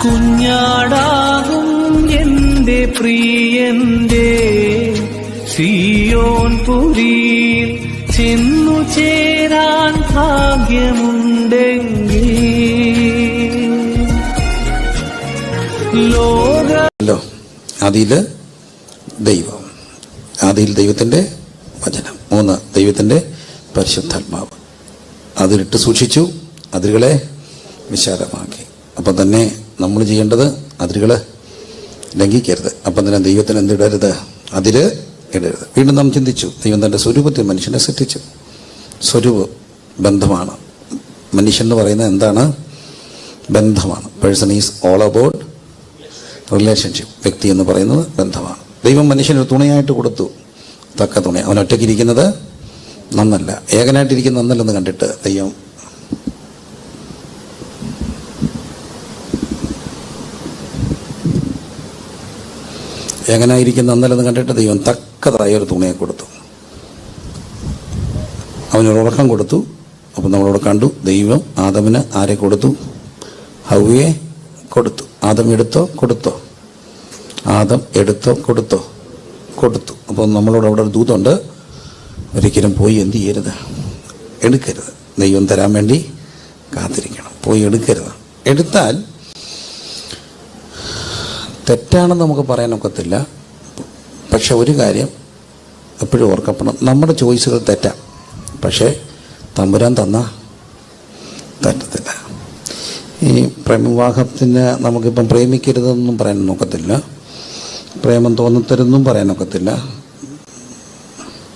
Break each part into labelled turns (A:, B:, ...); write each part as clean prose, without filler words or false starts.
A: കുഞ്ഞാടാകും എന്റെ പ്രിയന്റെ സിയോൻ പുരിയിൽ ചെന്നു ചേരാൻ ഭാഗ്യമുണ്ടെങ്കിൽ
B: ആദിയില് ദൈവം, ആദിയിൽ ദൈവത്തിന്റെ വചനം. 3 ദൈവത്തിന്റെ പരിശുദ്ധാത്മാവ്. അതിലിട്ട് സൂക്ഷിച്ചു, അതിരുകളെ വിശാലമാക്കി. അപ്പം തന്നെ നമ്മൾ ചെയ്യേണ്ടത് അതിരുകൾ ലംഘിക്കരുത്. അപ്പം തന്നെ ദൈവത്തിന് എന്തിടരുത്? അതിര് ഇടരുത്. വീണ്ടും നാം ചിന്തിച്ചു, ദൈവം തൻ്റെ സ്വരൂപത്തിൽ മനുഷ്യനെ സൃഷ്ടിച്ചു. സ്വരൂപ ബന്ധമാണ്. മനുഷ്യൻ എന്ന് പറയുന്നത് എന്താണ്? ബന്ധമാണ്. Person is all about relationship. വ്യക്തി എന്ന് പറയുന്നത് ബന്ധമാണ്. ദൈവം മനുഷ്യനൊരു തുണയായിട്ട് കൊടുത്തു, തക്ക തുണ. അവൻ ഒറ്റയ്ക്കിരിക്കുന്നത് നന്നല്ല, ഏകനായിട്ടിരിക്കുന്നത് നന്നല്ലെന്ന് കണ്ടിട്ട് ദൈവം ഏകനായിരിക്കുന്ന നന്നല്ലെന്ന് കണ്ടിട്ട് ദൈവം തക്കതായ ഒരു തുണയെ കൊടുത്തു. അവനൊരു ഉറക്കം കൊടുത്തു. അപ്പം നമ്മളോട് കണ്ടു, ദൈവം ആദമിന് ആരെ കൊടുത്തു? ഹവ്വയെ കൊടുത്തു. ആദം എടുത്തോ? കൊടുത്തോ? ആദം എടുത്തോ? കൊടുത്തോ? കൊടുത്തു. അപ്പോൾ നമ്മളോട് അവിടെ ഒരു ദൂതുണ്ട്, ഒരിക്കലും പോയി എന്ത് ചെയ്യരുത്? എടുക്കരുത്. ദൈവം തരാൻ വേണ്ടി കാത്തിരിക്കണം, പോയി എടുക്കരുത്. എടുത്താൽ തെറ്റാണെന്ന് നമുക്ക് പറയാനൊക്കത്തില്ല. പക്ഷെ ഒരു കാര്യം എപ്പോഴും ഓർക്കപ്പെടണം, നമ്മുടെ ചോയ്സുകൾ തെറ്റാം, പക്ഷേ തമ്പുരാൻ തന്ന തെറ്റത്തില്ല. ഈ പ്രേമവിവാഹത്തിന് നമുക്കിപ്പം പ്രേമിക്കരുതെന്നും പറയാൻ നോക്കത്തില്ല, പ്രേമം തോന്നത്തരുതെന്നും പറയാനൊക്കത്തില്ല.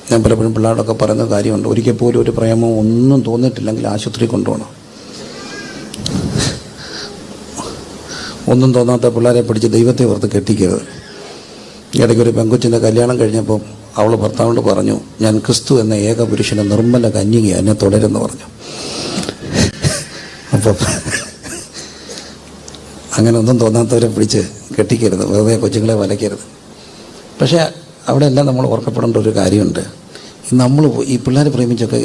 B: ഞാൻ പലപ്പോഴും പിള്ളേരോടൊക്കെ പറയുന്ന കാര്യമുണ്ട്, ഒരിക്കൽ പോലും ഒരു പ്രേമം ഒന്നും തോന്നിയിട്ടില്ലെങ്കിൽ ആശുപത്രി കൊണ്ടുപോകണം. ഒന്നും തോന്നാത്ത പിള്ളേരെ പിടിച്ച് ദൈവത്തെ ഓർത്ത് കെട്ടിക്കരുത്. ഇടയ്ക്കൊരു പെങ്കൊച്ചിൻ്റെ കല്യാണം കഴിഞ്ഞപ്പോൾ അവൾ ഭർത്താവിനോട് പറഞ്ഞു, ഞാൻ ക്രിസ്തു എന്ന ഏക പുരുഷനെ നിർമ്മല കന്യക എന്നെ തുടരുമെന്ന് പറഞ്ഞു. അപ്പോൾ അങ്ങനെ ഒന്നും തോന്നാത്തവരെ പിടിച്ച് കെട്ടിക്കരുത്, വെറുതെ കൊച്ചുങ്ങളെ വലയ്ക്കരുത്. പക്ഷേ അവിടെ എല്ലാം നമ്മൾ ഓർക്കപ്പെടേണ്ട ഒരു കാര്യമുണ്ട്. നമ്മൾ ഈ പിള്ളേർ പ്രേമിച്ചൊക്കെ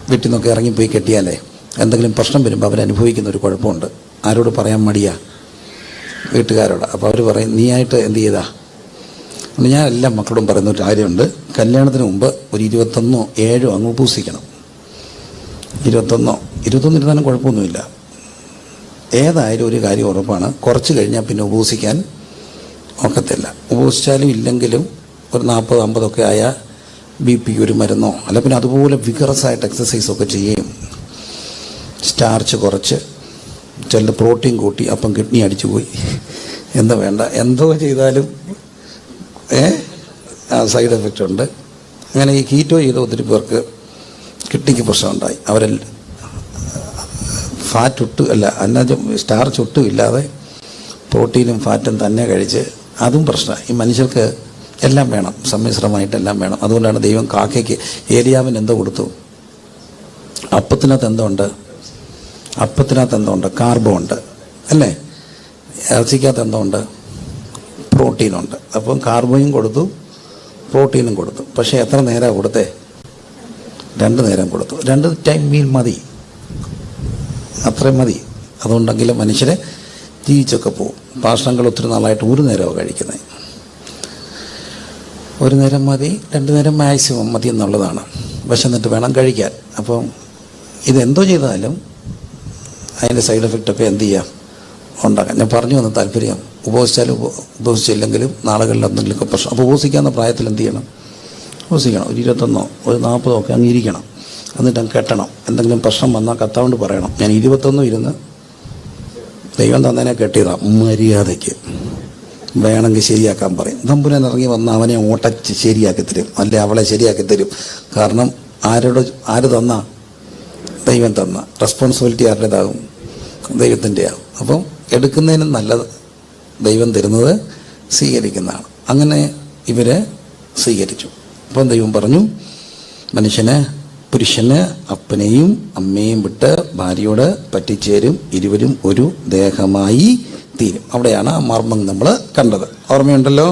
B: വീട്ടിൽ നിന്നൊക്കെ ഇറങ്ങിപ്പോയി കെട്ടിയാലേ എന്തെങ്കിലും പ്രശ്നം വരുമ്പോൾ അവരനുഭവിക്കുന്ന ഒരു കുഴപ്പമുണ്ട്. ആരോട് പറയാൻ മടിയാ? വീട്ടുകാരോട്. അപ്പോൾ അവർ പറയും, നീയായിട്ട് എന്ത് ചെയ്താ? ഞാൻ എല്ലാ മക്കളോടും പറയുന്ന ഒരു കാര്യമുണ്ട്, കല്യാണത്തിന് മുമ്പ് ഒരു 21 7 അങ്ങ് ഉപവസിക്കണം. 21 ഇരുന്നാലും കുഴപ്പമൊന്നുമില്ല. ഏതായാലും ഒരു കാര്യം ഉറപ്പാണ്, കുറച്ച് കഴിഞ്ഞാൽ പിന്നെ ഉപവസിക്കാൻ ഒക്കത്തില്ല. ഉപവസിച്ചാലും ഇല്ലെങ്കിലും ഒരു 40-50 ഒക്കെ ആയാൽ BP ഒരു മരുന്നോ അല്ല പിന്നെ അതുപോലെ വിഗറസായിട്ട് എക്സസൈസൊക്കെ ചെയ്യുകയും സ്റ്റാർച്ച് കുറച്ച് ചില പ്രോട്ടീൻ കൂട്ടി അപ്പം കിഡ്നി അടിച്ചു പോയി എന്താ വേണ്ട എന്തോ ചെയ്താലും സൈഡ് എഫക്റ്റ് ഉണ്ട്. അങ്ങനെ ഈ കീറ്റോ ചെയ്ത ഒത്തിരി പേർക്ക് കിഡ്നിക്ക് പ്രശ്നമുണ്ടായി. അവരെല്ലാം ഫാറ്റ് ഒട്ടും അല്ല അന്നജം സ്റ്റാർച്ച് ഒട്ടും ഇല്ലാതെ പ്രോട്ടീനും ഫാറ്റും തന്നെ കഴിച്ച് അതും പ്രശ്നമാണ്. ഈ മനുഷ്യർക്ക് എല്ലാം വേണം, സമ്മിശ്രമായിട്ടെല്ലാം വേണം. അതുകൊണ്ടാണ് ദൈവം കാക്കയ്ക്ക് ഏലിയാവിന് എന്തോ കൊടുത്തു? അപ്പത്തിനകത്ത് എന്തോ ഉണ്ട്? കാർബോ ഉണ്ട് അല്ലേ? ഇറച്ചിക്കകത്ത് എന്തോ ഉണ്ട്? പ്രോട്ടീനുണ്ട്. അപ്പം കാർബോയും കൊടുത്തു, പ്രോട്ടീനും കൊടുത്തു. പക്ഷേ എത്ര നേരമാണ് കൊടുത്തേ? 2 നേരം കൊടുത്തു. 2 ടൈം മീൽ മതി, അത്രയും മതി. അതുകൊണ്ടെങ്കിലും മനുഷ്യരെ ജീവിച്ചൊക്കെ പോകും. ഭക്ഷണങ്ങൾ ഒത്തിരി നാളായിട്ട് 1 നേരമാണ് കഴിക്കുന്നത്. 1 നേരം മതി, 2 നേരം മാക്സിമം മതി എന്നുള്ളതാണ്. വിശന്നിട്ട് വേണം കഴിക്കാൻ. അപ്പം ഇതെന്തോ ചെയ്താലും അതിൻ്റെ സൈഡ് എഫക്റ്റൊക്കെ എന്ത് ചെയ്യാം? ഉണ്ടാക്കാം. ഞാൻ പറഞ്ഞു വന്ന താല്പര്യം, ഉപവസിച്ചാലും ഉപവസിച്ചില്ലെങ്കിലും നാളുകളിൽ എന്തെങ്കിലുമൊക്കെ പ്രശ്നം. അപ്പോൾ ഉപവസിക്കാവുന്ന പ്രായത്തിൽ എന്ത് ചെയ്യണം? ഉപവസിക്കണം. ഒരു 21 ഒരു 40 ഒക്കെ അങ്ങിരിക്കണം. എന്നിട്ട് അങ്ങ് കെട്ടണം. എന്തെങ്കിലും പ്രശ്നം വന്നാൽ കത്താണ്ട് പറയണം, ഞാൻ 21 ഇരുന്ന് ദൈവം തന്നതിനെ കെട്ടിയതാണ്, മര്യാദയ്ക്ക് വേണമെങ്കിൽ ശരിയാക്കാൻ പറയും. തമ്പുരാൻ ഇറങ്ങി വന്ന് അവനെ ഓട്ടച്ച് ശരിയാക്കി തരും, അല്ലെ അവളെ ശരിയാക്കി തരും. കാരണം ആര് തന്ന? ദൈവം തന്ന. റെസ്പോൺസിബിലിറ്റി ആരുടേതാകും? ദൈവത്തിൻ്റെ ആകും. അപ്പം എടുക്കുന്നതിനും നല്ലത് ദൈവം തരുന്നത് സ്വീകരിക്കുന്നതാണ്. അങ്ങനെ ഇവരെ സ്വീകരിച്ചു. അപ്പം ദൈവം പറഞ്ഞു, പുരുഷന് അപ്പനെയും അമ്മയും വിട്ട് ഭാര്യയോട് പറ്റിച്ചേരും, ഇരുവരും ഒരു ദേഹമായി തീരും. അവിടെയാണ് ആ മർമ്മം നമ്മൾ കണ്ടത്. ഓർമ്മയുണ്ടല്ലോ?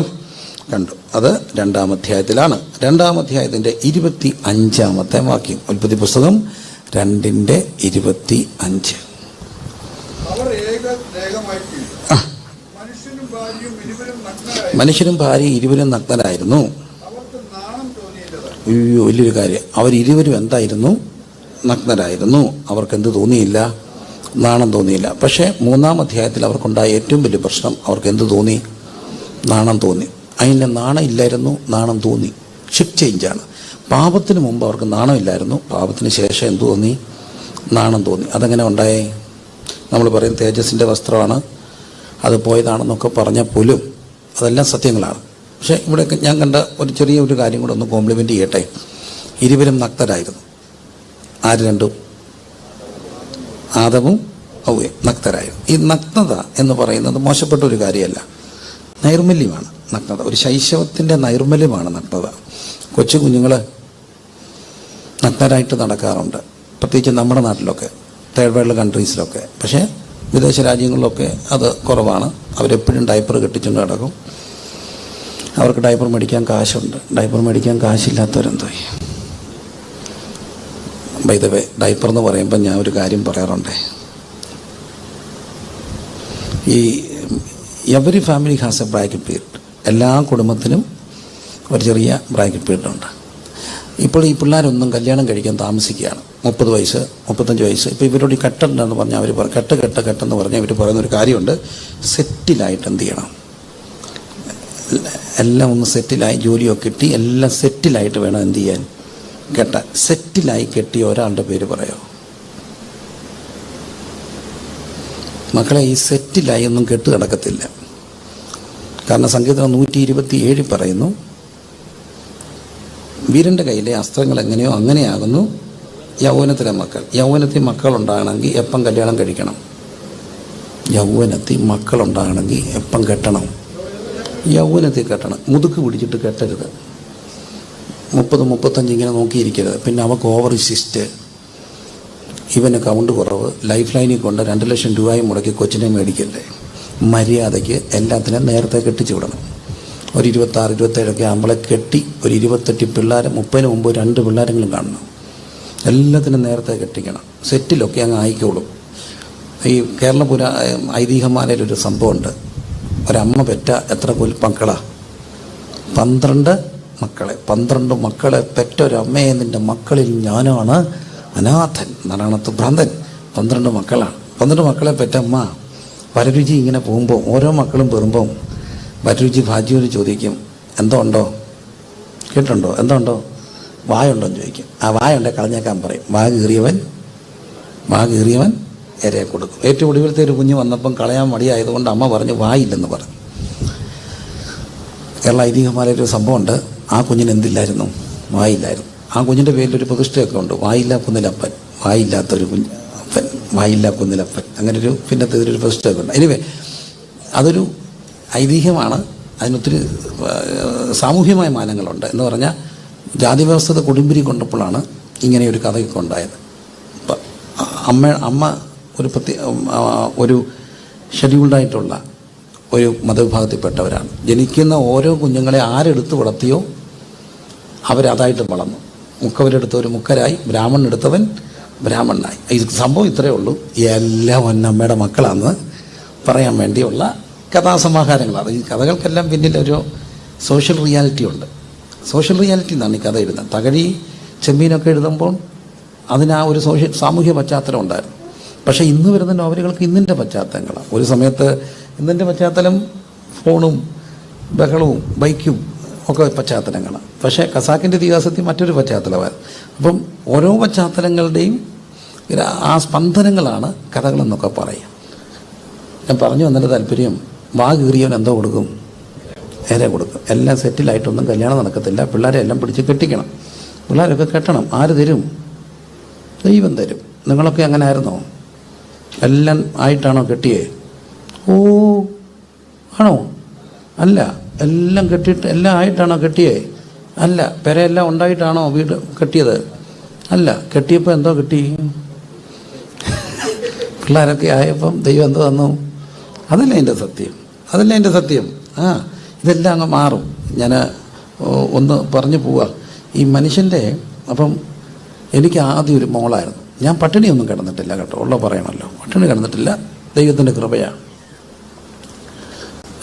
B: കണ്ടു. അത് 2-ാം അധ്യായത്തിലാണ്. 2-ാം അധ്യായത്തിൻ്റെ 25-ാമത്തെ വാക്യം. ഉൽപ്പത്തി പുസ്തകം 2:25. മനുഷ്യനും ഭാര്യയും ഇരുവരും നഗ്നരായിരുന്നു. അയ്യോ, വലിയൊരു കാര്യം. അവരിരുവരും എന്തായിരുന്നു? നഗ്നരായിരുന്നു. അവർക്ക് എന്ത് തോന്നിയില്ല? നാണം തോന്നിയില്ല. പക്ഷേ 3-ാം അധ്യായത്തിൽ അവർക്കുണ്ടായ ഏറ്റവും വലിയ പ്രശ്നം, അവർക്ക് എന്ത് തോന്നി? നാണം തോന്നി. അതിൻ്റെ നാണം ഇല്ലായിരുന്നു, നാണം തോന്നി. ഷിഫ്റ്റ് ചേഞ്ചാണ്. പാപത്തിന് മുമ്പ് അവർക്ക് നാണമില്ലായിരുന്നു, പാപത്തിന് ശേഷം എന്ത് തോന്നി? നാണം തോന്നി. അതെങ്ങനെ ഉണ്ടായേ? നമ്മൾ പറയും തേജസ്സിൻ്റെ വസ്ത്രമാണ്, അത് പോയതാണെന്നൊക്കെ പറഞ്ഞാൽ പോലും അതെല്ലാം സത്യങ്ങളാണ്. പക്ഷേ ഇവിടെ ഞാൻ കണ്ട ഒരു ചെറിയൊരു കാര്യം കൂടെ ഒന്ന് കോംപ്ലിമെൻ്റ് ചെയ്യട്ടെ. ഇരുവരും നഗ്നരായിരുന്നു. ആര് രണ്ടും? ആദവും ഹവ്വയും നഗ്നരായിരുന്നു. ഈ നഗ്നത എന്ന് പറയുന്നത് മോശപ്പെട്ട ഒരു കാര്യമല്ല, നൈർമല്യമാണ് നഗ്നത. ഒരു ശൈശവത്തിൻ്റെ നൈർമല്യമാണ് നഗ്നത. കൊച്ചു കുഞ്ഞുങ്ങൾ നഗ്നരായിട്ട് നടക്കാറുണ്ട്, പ്രത്യേകിച്ച് നമ്മുടെ നാട്ടിലൊക്കെ, തേർഡ് വേൾഡ് കൺട്രീസിലൊക്കെ. പക്ഷേ വിദേശ രാജ്യങ്ങളിലൊക്കെ അത് കുറവാണ്. അവരെപ്പോഴും ഡയപ്പർ കെട്ടിച്ചുകൊണ്ട് നടക്കും. അവർക്ക് ഡയപ്പർ മേടിക്കാൻ കാശുണ്ട്. ഡയപ്പർ മേടിക്കാൻ കാശില്ലാത്തവരെന്തോ ചെയ്യും? ബൈ ദ വേ, ഡയപ്പർ എന്ന് പറയുമ്പോൾ ഞാൻ ഒരു കാര്യം പറയാറുണ്ട്. ഈ every family has A bracket period. എല്ലാ കുടുംബത്തിനും ഒരു ചെറിയ ബ്രാക്കറ്റ് പീരീഡ് ഉണ്ട്. ഇപ്പോൾ ഈ പിള്ളേരൊന്നും കല്യാണം കഴിക്കാൻ താമസിക്കുകയാണ്. 30 വയസ്സ് 35 വയസ്സ്. ഇപ്പോൾ ഇവരോട് ഈ കെട്ടുണ്ടെന്ന് പറഞ്ഞാൽ അവർ കെട്ടെന്ന് പറഞ്ഞാൽ ഇവർ പറയുന്നൊരു കാര്യമുണ്ട്, സെറ്റിലായിട്ട് എന്ത് ചെയ്യണം, എല്ലാം ഒന്ന് സെറ്റിലായി, ജോലിയൊക്കെ കിട്ടി, എല്ലാം സെറ്റിലായിട്ട് വേണം എന്ത് ചെയ്യാൻ, കെട്ടാൻ. സെറ്റിലായി കെട്ടിയ ഒരാളുടെ പേര് പറയോ? മക്കളെ, ഈ സെറ്റിലായി ഒന്നും കെട്ട് കിടക്കത്തില്ല. കാരണം സംഗീതം 127 പറയുന്നു, വീരൻ്റെ കയ്യിലെ അസ്ത്രങ്ങൾ എങ്ങനെയോ അങ്ങനെയാകുന്നു യൗവനത്തിലെ മക്കൾ. യൗവനത്തിൽ മക്കളുണ്ടാകണമെങ്കിൽ എപ്പം കല്യാണം കഴിക്കണം? യൗവനത്തിൽ മക്കളുണ്ടാകണമെങ്കിൽ എപ്പം കെട്ടണം? യൗവനത്തിൽ കെട്ടണം. മുതുക്ക് പിടിച്ചിട്ട് കെട്ടരുത്. 30-35 ഇങ്ങനെ നോക്കിയിരിക്കരുത്. പിന്നെ അവർക്ക് ഓവർ സിസ്റ്റ്, ഇവന് കൗണ്ട് കുറവ്, ലൈഫ് ലൈനിൽ കൊണ്ട് 2 ലക്ഷം രൂപയും മുടക്കി കൊച്ചിനെ മേടിക്കല്ലേ. മര്യാദയ്ക്ക് എല്ലാത്തിനും നേരത്തെ കെട്ടിച്ചു വിടണം. ഒരു 26-27 ആകുമ്പോളെ കെട്ടി ഒരു 28 പിള്ളേർ, 30-ന് മുമ്പ് 2 പിള്ളേരെങ്കിലും കാണണം. എല്ലാത്തിനും നേരത്തെ കെട്ടിക്കണം. സെറ്റിലൊക്കെ അങ്ങ് ആയിക്കോളും. ഈ കേരളപുര ഐതിഹ്യമാലയിലൊരു സംഭവമുണ്ട്. ഒരമ്മ പെറ്റ എത്ര മക്കളാ? 12 മക്കളെ. 12 മക്കളെ പെറ്റ ഒരമ്മയെ, നിൻ്റെ മക്കളിൽ ഞാനാണ് അനാഥൻ, നാരായണത്ത് ഭ്രാന്തൻ. 12 മക്കളാണ്. 12 മക്കളെ പെറ്റമ്മ വരരുചി ഇങ്ങനെ പോകുമ്പോൾ ഓരോ മക്കളും പെറുമ്പം വരരുചി ഭാജിയോട് ചോദിക്കും, എന്തോ ഉണ്ടോ? കേട്ടുണ്ടോ? എന്തോ ഉണ്ടോ? വായുണ്ടോ എന്ന് ചോദിക്കും. ആ വായുണ്ടെ കളഞ്ഞേക്കാൻ പറയും. വാ കീറിയവൻ ഇരയെ കൊടുക്കും. ഏറ്റവും ഒടുവിലത്തെ ഒരു കുഞ്ഞ് വന്നപ്പം കളയാൻ മടിയായതുകൊണ്ട് അമ്മ പറഞ്ഞു വായില്ലെന്ന് പറഞ്ഞു. കേരള ഐതിഹ്യമാലൊരു സംഭവമുണ്ട്. ആ കുഞ്ഞിന് എന്തില്ലായിരുന്നു? വായില്ലായിരുന്നു. ആ കുഞ്ഞിൻ്റെ പേരിലൊരു പ്രതിഷ്ഠയൊക്കെ ഉണ്ട്, വായില്ല കുന്നിലപ്പൻ. വായില്ലാത്തൊരു കുഞ്ഞ് അപ്പൻ, വായില്ല കുന്നിലപ്പൻ, അങ്ങനൊരു പിന്നത്തെ ഇതിലൊരു പ്രതിഷ്ഠയൊക്കെ ഉണ്ട്. എനിവേ, അതൊരു ഐതിഹ്യമാണ്. അതിനൊത്തിരി സാമൂഹ്യമായ മാനങ്ങളുണ്ട്. എന്ന് പറഞ്ഞാൽ ജാതി വ്യവസ്ഥത കൊടുമ്പിരി കൊണ്ടപ്പോഴാണ് ഇങ്ങനെയൊരു കഥയൊക്കെ ഉണ്ടായത്. അമ്മ ഒരു ഷെഡ്യൂൾഡായിട്ടുള്ള ഒരു മതവിഭാഗത്തിൽപ്പെട്ടവരാണ്. ജനിക്കുന്ന ഓരോ കുഞ്ഞുങ്ങളെ ആരെടുത്ത് വളർത്തിയോ അവരതായിട്ട് വളർന്നു. മുക്കവരെടുത്തവർ മുക്കരായി, ബ്രാഹ്മണെടുത്തവൻ ബ്രാഹ്മണനായി. ഈ സംഭവം ഇത്രയേ ഉള്ളൂ. എല്ലാം ഒന്നമ്മയുടെ മക്കളാണെന്ന് പറയാൻ വേണ്ടിയുള്ള കഥാസമാഹാരങ്ങളാണ്. ഈ കഥകൾക്കെല്ലാം പിന്നിലൊരു സോഷ്യൽ റിയാലിറ്റി ഉണ്ട്. സോഷ്യൽ റിയാലിറ്റി എന്നാണ് ഈ കഥ എഴുതുന്നത്. തകഴി ചെമ്മീനൊക്കെ എഴുതുമ്പോൾ അതിന് ആ ഒരു സാമൂഹ്യ പശ്ചാത്തലം ഉണ്ടായിരുന്നു. പക്ഷേ ഇന്ന് വരുന്ന നോവലുകൾക്ക് ഇന്നിൻ്റെ പശ്ചാത്തലങ്ങളാണ്. ഒരു സമയത്ത് ഇന്നിൻ്റെ പശ്ചാത്തലം ഫോണും ബഹളവും ബൈക്കും ഒക്കെ പശ്ചാത്തലങ്ങളാണ്. പക്ഷേ ഖസാക്കിൻ്റെ ഇതിഹാസത്തിൽ മറ്റൊരു പശ്ചാത്തലമായിരുന്നു. അപ്പം ഓരോ പശ്ചാത്തലങ്ങളുടെയും ആ സ്പന്ദനങ്ങളാണ് കഥകളെന്നൊക്കെ പറയാം. ഞാൻ പറഞ്ഞു വന്നതിൻ്റെ താല്പര്യം, വാ കീറിയവൻ എന്തോ കൊടുക്കും? നേരെ കൊടുക്കും. എല്ലാം സെറ്റിലായിട്ടൊന്നും കല്യാണം നടക്കത്തില്ല. പിള്ളേരെ എല്ലാം പിടിച്ച് കെട്ടിക്കണം. പിള്ളേരൊക്കെ കെട്ടണം. ആര് തരും? ദൈവം തരും. നിങ്ങളൊക്കെ അങ്ങനെ ആയിരുന്നോ? എല്ലാം ആയിട്ടാണോ കെട്ടിയേ? ഓ, ആണോ? അല്ല. എല്ലാം കെട്ടിയിട്ട് എല്ലാം ആയിട്ടാണോ കെട്ടിയേ? അല്ല. പെരയെല്ലാം ഉണ്ടായിട്ടാണോ വീട് കെട്ടിയത്? അല്ല. കെട്ടിയപ്പോൾ എന്തോ കിട്ടി? പിള്ളേരൊക്കെ ആയപ്പം ദൈവം എന്തോ തന്നു? അതല്ല എൻ്റെ സത്യം. അതല്ല എൻ്റെ സത്യം. ഇതെല്ലാം അങ്ങ് മാറും. ഞാൻ ഒന്ന് പറഞ്ഞു പോവാ. ഈ മനുഷ്യൻ്റെ, അപ്പം എനിക്ക് ആദ്യം ഒരു മോളായിരുന്നു. ഞാൻ പട്ടിണിയൊന്നും കിടന്നിട്ടില്ല കേട്ടോ, ഉള്ള പറയണമല്ലോ. പട്ടിണി കിടന്നിട്ടില്ല. ദൈവത്തിൻ്റെ കൃപയാണ്.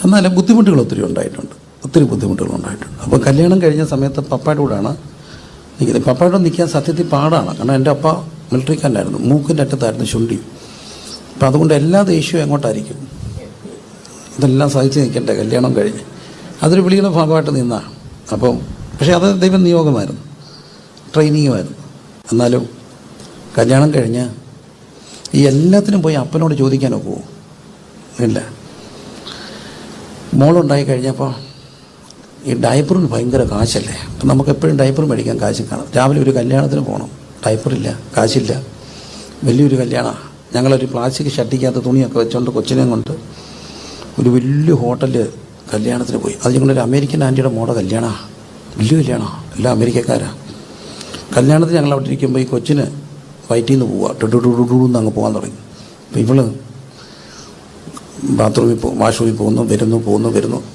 B: എന്നാലും ബുദ്ധിമുട്ടുകൾ ഒത്തിരി ഉണ്ടായിട്ടുണ്ട്, ഒത്തിരി ബുദ്ധിമുട്ടുകൾ ഉണ്ടായിട്ടുണ്ട്. അപ്പോൾ കല്യാണം കഴിഞ്ഞ സമയത്ത് പപ്പയുടെ കൂടെയാണ് നിൽക്കുന്നത്. പപ്പയുടെ നിൽക്കാൻ സത്യത്തിൽ പാടാണ്. കാരണം എൻ്റെ അപ്പ മിലിറ്ററിക്കാരനായിരുന്നു, മൂക്കിൻ്റെ അറ്റത്തായിരുന്നു ശുണ്ഠി. അപ്പം അതുകൊണ്ട് എല്ലാ ദേഷ്യവും എങ്ങോട്ടായിരിക്കും, ഇതെല്ലാം സഹിച്ച് നിൽക്കണ്ടേ കല്യാണം കഴിഞ്ഞ്. അതൊരു വിളിയുടെ ഭാഗമായിട്ട് നിന്നാണ്. അപ്പം പക്ഷേ അത് ദൈവം നിയോഗമായിരുന്നു, ട്രെയിനിങ്ങുമായിരുന്നു. എന്നാലും കല്യാണം കഴിഞ്ഞ് ഈ എല്ലാത്തിനും പോയി അപ്പനോട് ചോദിക്കാനോ പോവും ഇല്ല. മോളുണ്ടായി കഴിഞ്ഞപ്പോൾ ഈ ഡയപ്പറിന് ഭയങ്കര കാശല്ലേ. അപ്പം നമുക്ക് എപ്പോഴും ഡയപ്പർ മേടിക്കാൻ കാശ് കാണും. രാവിലെ ഒരു കല്യാണത്തിന് പോകണം, ഡയപ്പറില്ല, കാശില്ല. വലിയൊരു കല്യാണമാണ്. ഞങ്ങളൊരു പ്ലാസ്റ്റിക് ഷട്ടിക്കകത്ത് തുണിയൊക്കെ വെച്ചുകൊണ്ട് കൊച്ചിനെയും കൊണ്ട് ഒരു വലിയ ഹോട്ടലിൽ കല്യാണത്തിന് പോയി. അത് ഞങ്ങളൊരു അമേരിക്കൻ ആൻറ്റിയുടെ മോടെ കല്യാണമാണ്, വലിയ കല്യാണമാണ്, എല്ലാം അമേരിക്കക്കാരാണ്. കല്യാണത്തിന് ഞങ്ങൾ അവിടെ ഇരിക്കുമ്പോൾ ഈ കൊച്ചിന് വയറ്റിൽ നിന്ന് പോവുക, ടുടുടുടുന്ന് അങ്ങ് പോകാൻ തുടങ്ങി. അപ്പോൾ ഇവള് ബാത്റൂമിൽ വാഷ്റൂമിൽ പോകുന്നു.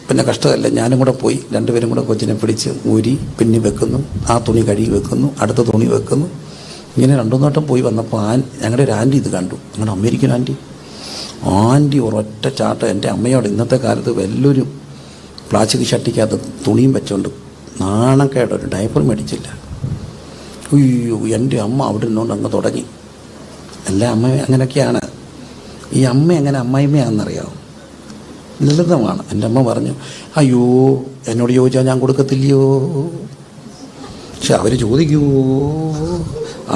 B: പിന്നെ കഷ്ടമല്ല, ഞാനും കൂടെ പോയി, രണ്ടുപേരും കൂടെ കൊച്ചിനെ പിടിച്ച് ഊരി പിന്നെ വെക്കുന്നു, ആ തുണി കഴുകി വെക്കുന്നു, അടുത്ത തുണി വെക്കുന്നു. ഇങ്ങനെ 2-3 വട്ടം പോയി വന്നപ്പോൾ ഞങ്ങളുടെ ഒരു ആൻറ്റി ഇത് കണ്ടു, ഞങ്ങളുടെ അമേരിക്കൻ ആൻറ്റി ഒരൊറ്റ ചാട്ടം എൻ്റെ അമ്മയോട്. ഇന്നത്തെ കാലത്ത് വല്ലൊരു പ്ലാസ്റ്റിക് ഷട്ടിക്കകത്ത് തുണിയും വെച്ചോണ്ട് നാണക്കേട്, ഒരു ഡയപ്പർ മേടിച്ചില്ല. അയ്യോ, എൻ്റെ അമ്മ അവിടെ നിന്നുകൊണ്ട് അങ്ങ് തുടങ്ങി. എല്ലാ അമ്മയും അങ്ങനെയൊക്കെയാണ്. ഈ അമ്മ എങ്ങനെ അമ്മായിമ്മയാണെന്നറിയാമോ? ലളിതമാണ്. എൻ്റെ അമ്മ പറഞ്ഞു, അയ്യോ എന്നോട് ചോദിച്ചാൽ ഞാൻ കൊടുക്കത്തില്ലയോ, പക്ഷെ അവർ ചോദിക്കുമോ,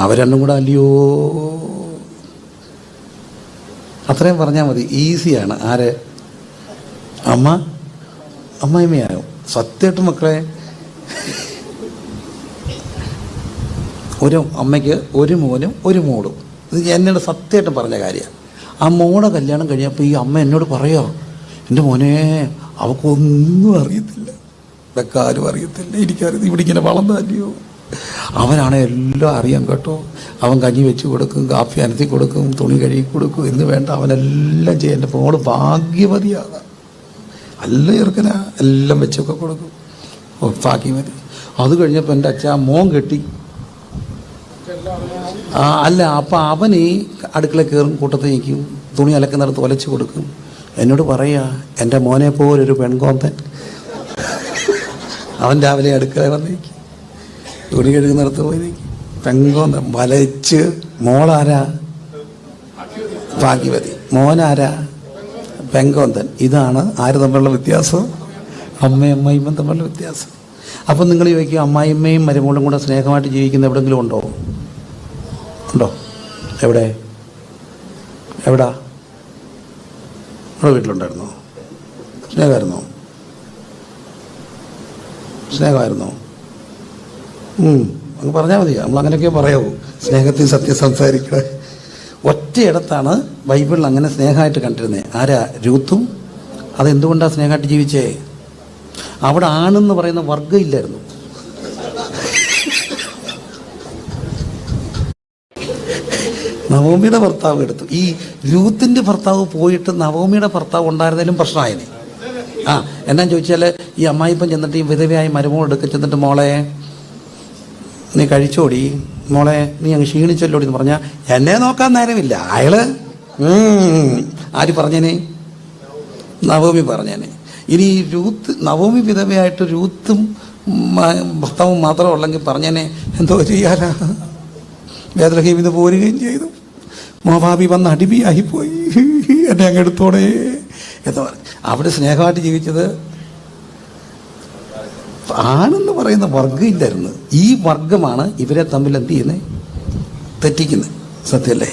B: അവരെണ്ണം കൂടെ അല്ലയോ, അത്രയും പറഞ്ഞാൽ മതി, ഈസിയാണ്. ആര് അമ്മായിമ്മയാകും. സത്യമായിട്ട് മക്കളെ, ഒരു അമ്മയ്ക്ക് ഒരു മോനും ഒരു മോളും. ഇത് എന്നോട് സത്യമായിട്ട് പറഞ്ഞ കാര്യമാണ്. ആ മോടെ കല്യാണം കഴിഞ്ഞപ്പോൾ ഈ അമ്മ എന്നോട് പറയുക, എൻ്റെ മോനെ അവൾക്കൊന്നും അറിയത്തില്ല, വെക്കാരും അറിയത്തില്ല, എനിക്കറിയത്തില്ല, ഇവിടെ ഇങ്ങനെ വളർന്നല്ലയോ. അവനാണ് എല്ലാം അറിയാം കേട്ടോ. അവൻ കഞ്ഞി വെച്ച് കൊടുക്കും, കാപ്പി അനത്തി കൊടുക്കും, തുണി കഴുകി കൊടുക്കും, എന്ന് വേണ്ട അവനെല്ലാം ചെയ്യും. എൻ്റെ മോള് ഭാഗ്യവതിയാകാം, നല്ല ചെറുക്കനാ, എല്ലാം വെച്ചൊക്കെ കൊടുക്കും, ഭാഗ്യമതി. അത് കഴിഞ്ഞപ്പോൾ എൻ്റെ അച്ഛൻ മോൻ കെട്ടി. അല്ല, അപ്പം അവൻ ഈ അടുക്കള കയറും, കൂട്ടത്തിൽ നിൽക്കും, തുണി അലക്കുന്നിടത്ത് ഒലച്ച് കൊടുക്കും. എന്നോട് പറയുക, എൻ്റെ മോനെ പോലൊരു പെൺകോന്തൻ. അവൻ രാവിലെ അടുക്കള വന്നിരിക്കും, തുണി കഴുകുന്നിടത്ത് പോയി നിൽക്കും, പെൺകോന്തൻ വലച്ച്. മോളാരാ? ഭാഗ്യവതി. മോനാരാ? പെൺകോന്തൻ. ഇതാണ് ആര് തമ്മിലുള്ള വ്യത്യാസം? അമ്മയും തമ്മിലുള്ള വ്യത്യാസം. അപ്പം നിങ്ങൾ ചോദിക്കും, അമ്മായിമ്മയും മരുമോളും കൂടെ സ്നേഹമായിട്ട് ജീവിക്കുന്ന എവിടെയെങ്കിലും ഉണ്ടോ? എവിടെ? നമ്മുടെ വീട്ടിലുണ്ടായിരുന്നോ? സ്നേഹമായിരുന്നോ? അങ്ങ് പറഞ്ഞാൽ മതി, നമ്മളങ്ങനെയൊക്കെ പറയാവൂ. സ്നേഹത്തിൽ സത്യം സംസാരിക്കണേ. ഒറ്റയിടത്താണ് ബൈബിളിൽ അങ്ങനെ സ്നേഹമായിട്ട് കണ്ടിരുന്നത്. ആരാ? രൂത്തും. അതെന്തുകൊണ്ടാണ് സ്നേഹമായിട്ട് ജീവിച്ചേ? അവിടെ ആണെന്ന് പറയുന്ന വർഗ്ഗം ഇല്ലായിരുന്നു. നവോമിയുടെ ഭർത്താവ് എടുത്തു. ഈ രൂത്തിൻ്റെ ഭർത്താവ് പോയിട്ട് നവോമിയുടെ ഭർത്താവ് ഉണ്ടായിരുന്നാലും പ്രശ്നമായനെ. എന്നാ ചോദിച്ചാൽ, ഈ അമ്മായിപ്പം ചെന്നിട്ട് ഈ വിധവയായി മരുമോൾ എടുക്ക ചെന്നിട്ട്, മോളെ നീ കഴിച്ചോടി, മോളെ നീ അങ്ങ് ക്ഷീണിച്ചല്ലോടി എന്ന് പറഞ്ഞാൽ എന്നെ നോക്കാൻ നേരമില്ല. അയാള് ആര് പറഞ്ഞേനെ? നവോമി പറഞ്ഞേനെ. ഇനി നവോമി വിധവയായിട്ട് രൂത്തും ഭർത്താവും മാത്രമേ ഉള്ളെങ്കിൽ പറഞ്ഞേനെ, എന്തോ ചെയ്യാനാ, ബേത്ലഹേമിൽ നിന്ന് പോരുകയും ചെയ്തു, മോവാബി വന്ന് അടിമയായിപ്പോയി, എന്നെ അങ്ങ് എടുത്തോടെ എന്ന് പറഞ്ഞു. അവിടെ സ്നേഹമായിട്ട് ജീവിച്ചത് ആണെന്ന് പറയുന്ന വർഗ്ഗം ഇല്ലായിരുന്നു. ഈ വർഗമാണ് ഇവരെ തമ്മിൽ എന്ത് ചെയ്യുന്നത്? തെറ്റിക്കുന്നത്. സത്യമല്ലേ?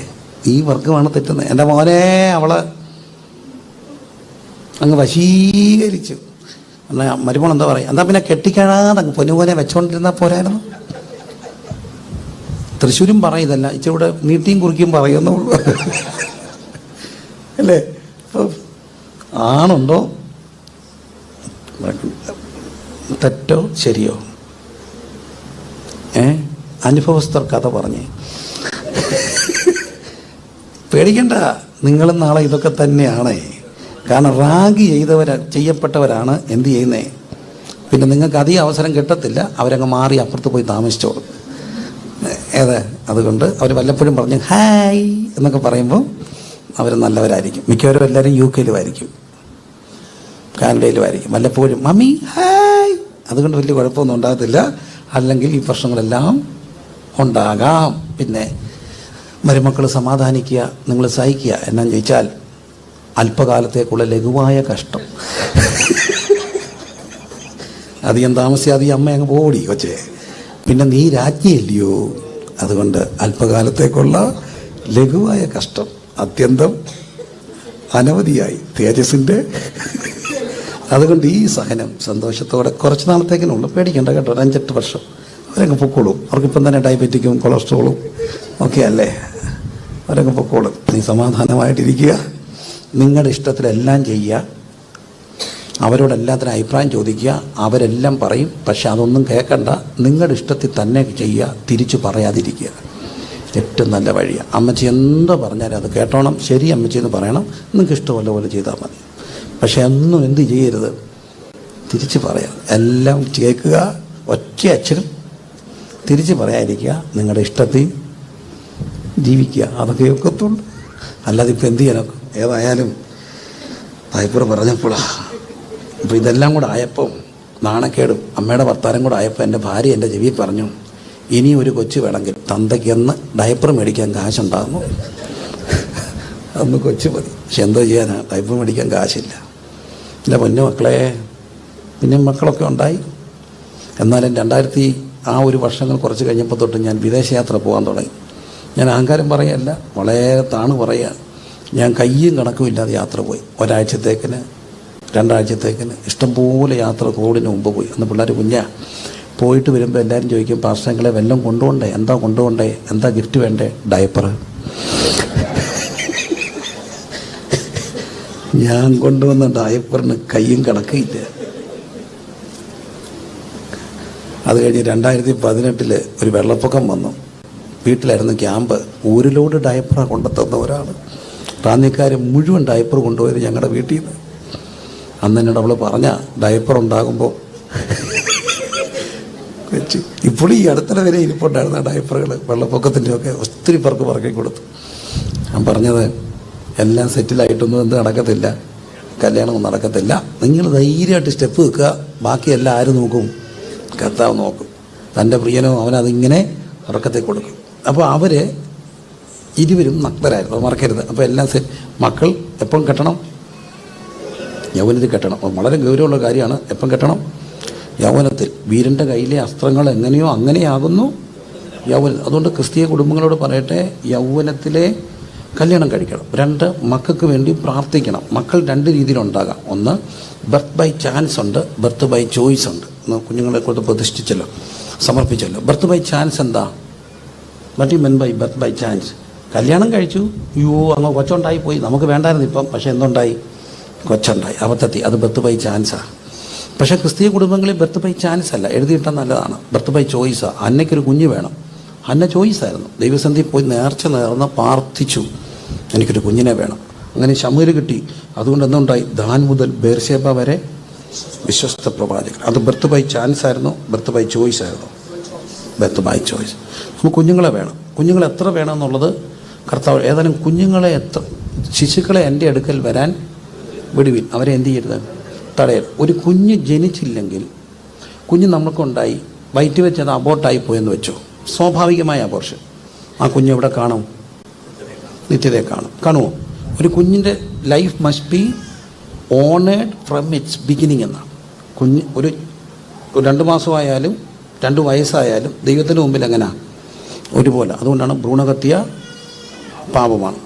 B: ഈ വർഗമാണ് തെറ്റുന്നത്. എൻ്റെ മോനെ അവള് അങ്ങ് വശീകരിച്ചു. എന്നാൽ മരുമോൾ എന്താ പറയുക, എന്താ പിന്നെ കെട്ടിക്കഴാതെ അങ്ങ് പൊന്നുപോലെ വെച്ചോണ്ടിരുന്നാൽ പോരായിരുന്നു. തൃശ്ശൂരും പറയും ഇതല്ല, ഇച്ചിവിടെ നീട്ടിയും കുറിക്കും പറയുന്നുള്ളൂ അല്ലേ? ആണുണ്ടോ തെറ്റോ ശരിയോ? അനുഭവസ്ഥർ കഥ പറഞ്ഞേ. പേടിക്കണ്ട, നിങ്ങളും നാളെ ഇതൊക്കെ തന്നെയാണ്. കാരണം റാഗി ചെയ്യപ്പെട്ടവരാണ് എന്ത് ചെയ്യുന്നേ. പിന്നെ നിങ്ങൾക്ക് അധികം അവസരം കിട്ടത്തില്ല, അവരങ്ങ് മാറി അപ്പുറത്ത് പോയി താമസിച്ചോളും. അതുകൊണ്ട് അവർ വല്ലപ്പോഴും പറഞ്ഞ് ഹായ് എന്നൊക്കെ പറയുമ്പോൾ അവർ നല്ലവരായിരിക്കും. മിക്കവരും എല്ലാവരും UK-ലുമായിരിക്കും. കാനഡയിലും ആയിരിക്കും. വല്ലപ്പോഴും മമ്മി ഹായ്, അതുകൊണ്ട് വലിയ കുഴപ്പമൊന്നും ഉണ്ടാകത്തില്ല. അല്ലെങ്കിൽ ഈ പ്രശ്നങ്ങളെല്ലാം ഉണ്ടാകാം. പിന്നെ മരുമക്കൾ സമാധാനിക്കുക, നിങ്ങൾ സഹിക്കുക. എന്നാന്ന് ചോദിച്ചാൽ അല്പകാലത്തേക്കുള്ള ലഘുവായ കഷ്ടം. അധികം താമസിയാതെ ഈ അമ്മ അങ്ങ് പോടി കൊച്ചേ, പിന്നെ നീ രാജ്ഞിയല്ലയോ. അതുകൊണ്ട് അല്പകാലത്തേക്കുള്ള ലഘുവായ കഷ്ടം അത്യന്തം അനവധിയായി തേജസ്സിൻ്റെ. അതുകൊണ്ട് ഈ സഹനം സന്തോഷത്തോടെ കുറച്ച് നാളത്തേക്കിനുള്ളൂ, പേടിക്കേണ്ട കേട്ടോ. ഒരു 5-8 വർഷം അവരങ്ങ് പൊക്കോളും. അവർക്കിപ്പം തന്നെ ഡയബറ്റിക്കും കൊളസ്ട്രോളും ഒക്കെ അല്ലേ, അവരങ്ങ് പൊക്കോളും. നീ സമാധാനമായിട്ടിരിക്കുക, നിങ്ങളുടെ ഇഷ്ടത്തിലെല്ലാം ചെയ്യുക, അവരോടെല്ലാത്തിനും അഭിപ്രായം ചോദിക്കുക. അവരെല്ലാം പറയും, പക്ഷെ അതൊന്നും കേൾക്കണ്ട, നിങ്ങളുടെ ഇഷ്ടത്തിൽ തന്നെ ചെയ്യുക, തിരിച്ചു പറയാതിരിക്കുക. ഏറ്റവും നല്ല വഴിയാണ്. അമ്മച്ചി എന്തോ പറഞ്ഞാലും അത് കേട്ടോണം. ശരി അമ്മച്ചി എന്ന് പറയണം, നിങ്ങൾക്ക് ഇഷ്ടമല്ല പോലെ ചെയ്താൽ മതി. പക്ഷെ ഒന്നും എന്ത് ചെയ്യരുത്, തിരിച്ച് പറയാം. എല്ലാം കേൾക്കുക, ഒറ്റ അക്ഷരം തിരിച്ച് പറയാതിരിക്കുക, നിങ്ങളുടെ ഇഷ്ടത്തിൽ ജീവിക്കുക. അതൊക്കെ ഒക്കത്തുള്ളൂ. അല്ലാതെ ഇപ്പം എന്ത് ചെയ്യാനൊക്കെ. ഏതായാലും തായ്പൂർ പറഞ്ഞപ്പോഴാണ്. അപ്പോൾ ഇതെല്ലാം കൂടെ ആയപ്പോൾ നാണക്കേടും അമ്മയുടെ വർത്താനം കൂടെ ആയപ്പോൾ എൻ്റെ ഭാര്യ എൻ്റെ ചെവിയിൽ പറഞ്ഞു, ഇനി ഒരു കൊച്ചു വേണമെങ്കിൽ തന്തയ്ക്കെന്ന് ഡയപ്പർ മേടിക്കാൻ കാശുണ്ടാകുന്നു. അന്ന് കൊച്ചു മതി. പക്ഷെ എന്തോ ചെയ്യാനാണ്, ഡയപ്പർ മേടിക്കാൻ കാശില്ല. എൻ്റെ പൊന്നു മക്കളെ, പിന്നെ മക്കളൊക്കെ ഉണ്ടായി. എന്നാലും 2000 ആ ഒരു വർഷങ്ങൾ കുറച്ച് കഴിഞ്ഞപ്പോൾ തൊട്ട് ഞാൻ വിദേശയാത്ര പോകാൻ തുടങ്ങി. ഞാൻ അഹങ്കാരം പറയുകയല്ല, വളരെ താണ് പറയുക. ഞാൻ കയ്യും കണക്കും ഇല്ലാതെ യാത്ര പോയി. ഒരാഴ്ചത്തേക്കിന് 2 ആഴ്ചത്തേക്കിന് ഇഷ്ടംപോലെ യാത്ര കോവിഡിന് മുമ്പ് പോയി. അന്ന് പിള്ളേർ കുഞ്ഞാ. പോയിട്ട് വരുമ്പോൾ എല്ലാവരും ചോദിക്കും, പാസ്റ്റങ്ങളെ വല്ലതും കൊണ്ടുപോകണ്ടേ, എന്താ കൊണ്ടുപോകണ്ടേ, എന്താ ഗിഫ്റ്റ് വേണ്ടേ? ഡയപ്പർ. ഞാൻ കൊണ്ടുവന്ന ഡയപ്പറിന് കയ്യും കണക്കില്ല. അത് കഴിഞ്ഞ് 2018 ഒരു വെള്ളപ്പൊക്കം വന്നു. വീട്ടിലായിരുന്നു ക്യാമ്പ്. 1 ലോഡ് ഡയപ്പറാണ് കൊണ്ടുത്തന്ന ഒരാൾ. റാന്നിക്കാർ മുഴുവൻ ഡയപ്പർ കൊണ്ടുപോയത് ഞങ്ങളുടെ വീട്ടിൽ നിന്ന്. അന്ന് എന്നോട് അവൾ പറഞ്ഞ ഡയപ്പർ ഉണ്ടാകുമ്പോൾ വെച്ച് ഇപ്പോഴും ഈ അടുത്തിടെ വരെ ഇരിപ്പുണ്ടായിരുന്ന ഡയപ്പറുകൾ വെള്ളപ്പൊക്കത്തിൻ്റെയൊക്കെ ഒത്തിരി പേർക്ക് പറക്കി കൊടുത്തു. ഞാൻ പറഞ്ഞത് എല്ലാം സെറ്റിലായിട്ടൊന്നും എന്ത് നടക്കത്തില്ല, കല്യാണമൊന്നും നടക്കത്തില്ല. നിങ്ങൾ ധൈര്യമായിട്ട് സ്റ്റെപ്പ് വെക്കുക, ബാക്കിയെല്ലാം ആര് നോക്കും? കർത്താവ് നോക്കും. തൻ്റെ പ്രിയനോ അവനതിങ്ങനെ ഉറക്കത്തിൽ കൊടുക്കും. അപ്പോൾ അവർ ഇരുവരും നഗ്നരായിരുന്നു, മറക്കരുത്. അപ്പോൾ എല്ലാം മക്കൾ എപ്പം കെട്ടണം? യൗവനത്തിൽ കെട്ടണം. വളരെ ഗൗരവമുള്ള കാര്യമാണ്. എപ്പം കെട്ടണം? യൗവനത്തിൽ. വീരൻ്റെ കയ്യിലെ അസ്ത്രങ്ങൾ എങ്ങനെയോ അങ്ങനെയാകുന്നു യൗവനം. അതുകൊണ്ട് ക്രിസ്തീയ കുടുംബങ്ങളോട് പറയട്ടെ, യൗവനത്തിലെ കല്യാണം കഴിക്കണം. 2, മക്കൾക്ക് വേണ്ടി പ്രാർത്ഥിക്കണം. മക്കൾ 2 രീതിയിലുണ്ടാകാം. ഒന്ന്, ബർത്ത് ബൈ ചാൻസ് ഉണ്ട്, ബർത്ത് ബൈ ചോയ്സ് ഉണ്ട്. കുഞ്ഞുങ്ങളെ കൊണ്ട് പ്രതിഷ്ഠിച്ചല്ലോ, സമർപ്പിച്ചല്ലോ. ബർത്ത് ബൈ ചാൻസ് എന്താ? What you mean by birth by chance? കല്യാണം കഴിച്ചു, അങ്ങ് കൊച്ചുണ്ടായി പോയി, നമുക്ക് വേണ്ടായിരുന്നു ഇപ്പം, പക്ഷെ എന്തുണ്ടായി? കൊച്ചുണ്ടായി, അബദ്ധത്തി. അത് ബർത്ത് ബൈ ചാൻസാണ്. പക്ഷേ ക്രിസ്തീയ കുടുംബങ്ങളിൽ ബർത്ത് ബൈ ചാൻസ് അല്ല, എഴുതിയിട്ടാൽ നല്ലതാണ്. Birth by ചോയ്സാണ്. അന്നയ്ക്കൊരു കുഞ്ഞ് വേണം, അന്ന ചോയ്സായിരുന്നു. ദൈവസന്ധി പോയി നേർച്ച നേർന്ന് പ്രാർത്ഥിച്ചു, എനിക്കൊരു കുഞ്ഞിനെ വേണം. അങ്ങനെ ശമൂര് കിട്ടി. അതുകൊണ്ട് എന്തുണ്ടായി? ദാൻ മുതൽ ബേർശേബ വരെ വിശ്വസ്ത പ്രവാചകൻ. അത് ബർത്ത് ബൈ ചാൻസ് ആയിരുന്നു, ബർത്ത് ബൈ ചോയ്സ് ആയിരുന്നു? Birth by choice. നമുക്ക് കുഞ്ഞുങ്ങളെ വേണം. കുഞ്ഞുങ്ങൾ എത്ര വേണം എന്നുള്ളത് കർത്താവ്. ഏതായാലും കുഞ്ഞുങ്ങളെ ശിശുക്കളെ എൻ്റെ അടുക്കൽ വരാൻ വിടുവിൻ, അവരെ എന്ത് ചെയ്യരുത്? തടയൽ. ഒരു കുഞ്ഞ് ജനിച്ചില്ലെങ്കിൽ, കുഞ്ഞ് നമുക്കുണ്ടായി, വയറ്റി വെച്ചത് അബോർട്ടായി പോയെന്ന് വെച്ചോ, സ്വാഭാവികമായ അബോർഷൻ. ആ കുഞ്ഞ് എവിടെ കാണും? നിത്യതയെ കാണുമോ? ഒരു കുഞ്ഞിൻ്റെ life must be honoured from it's beginning എന്നാണ്. കുഞ്ഞ് ഒരു 2 മാസമായാലും 2 വയസ്സായാലും ദൈവത്തിന് മുമ്പിൽ എങ്ങനെയാ? ഒരുപോലെ. അതുകൊണ്ടാണ് ഭ്രൂണഹത്യ പാപമാണ്.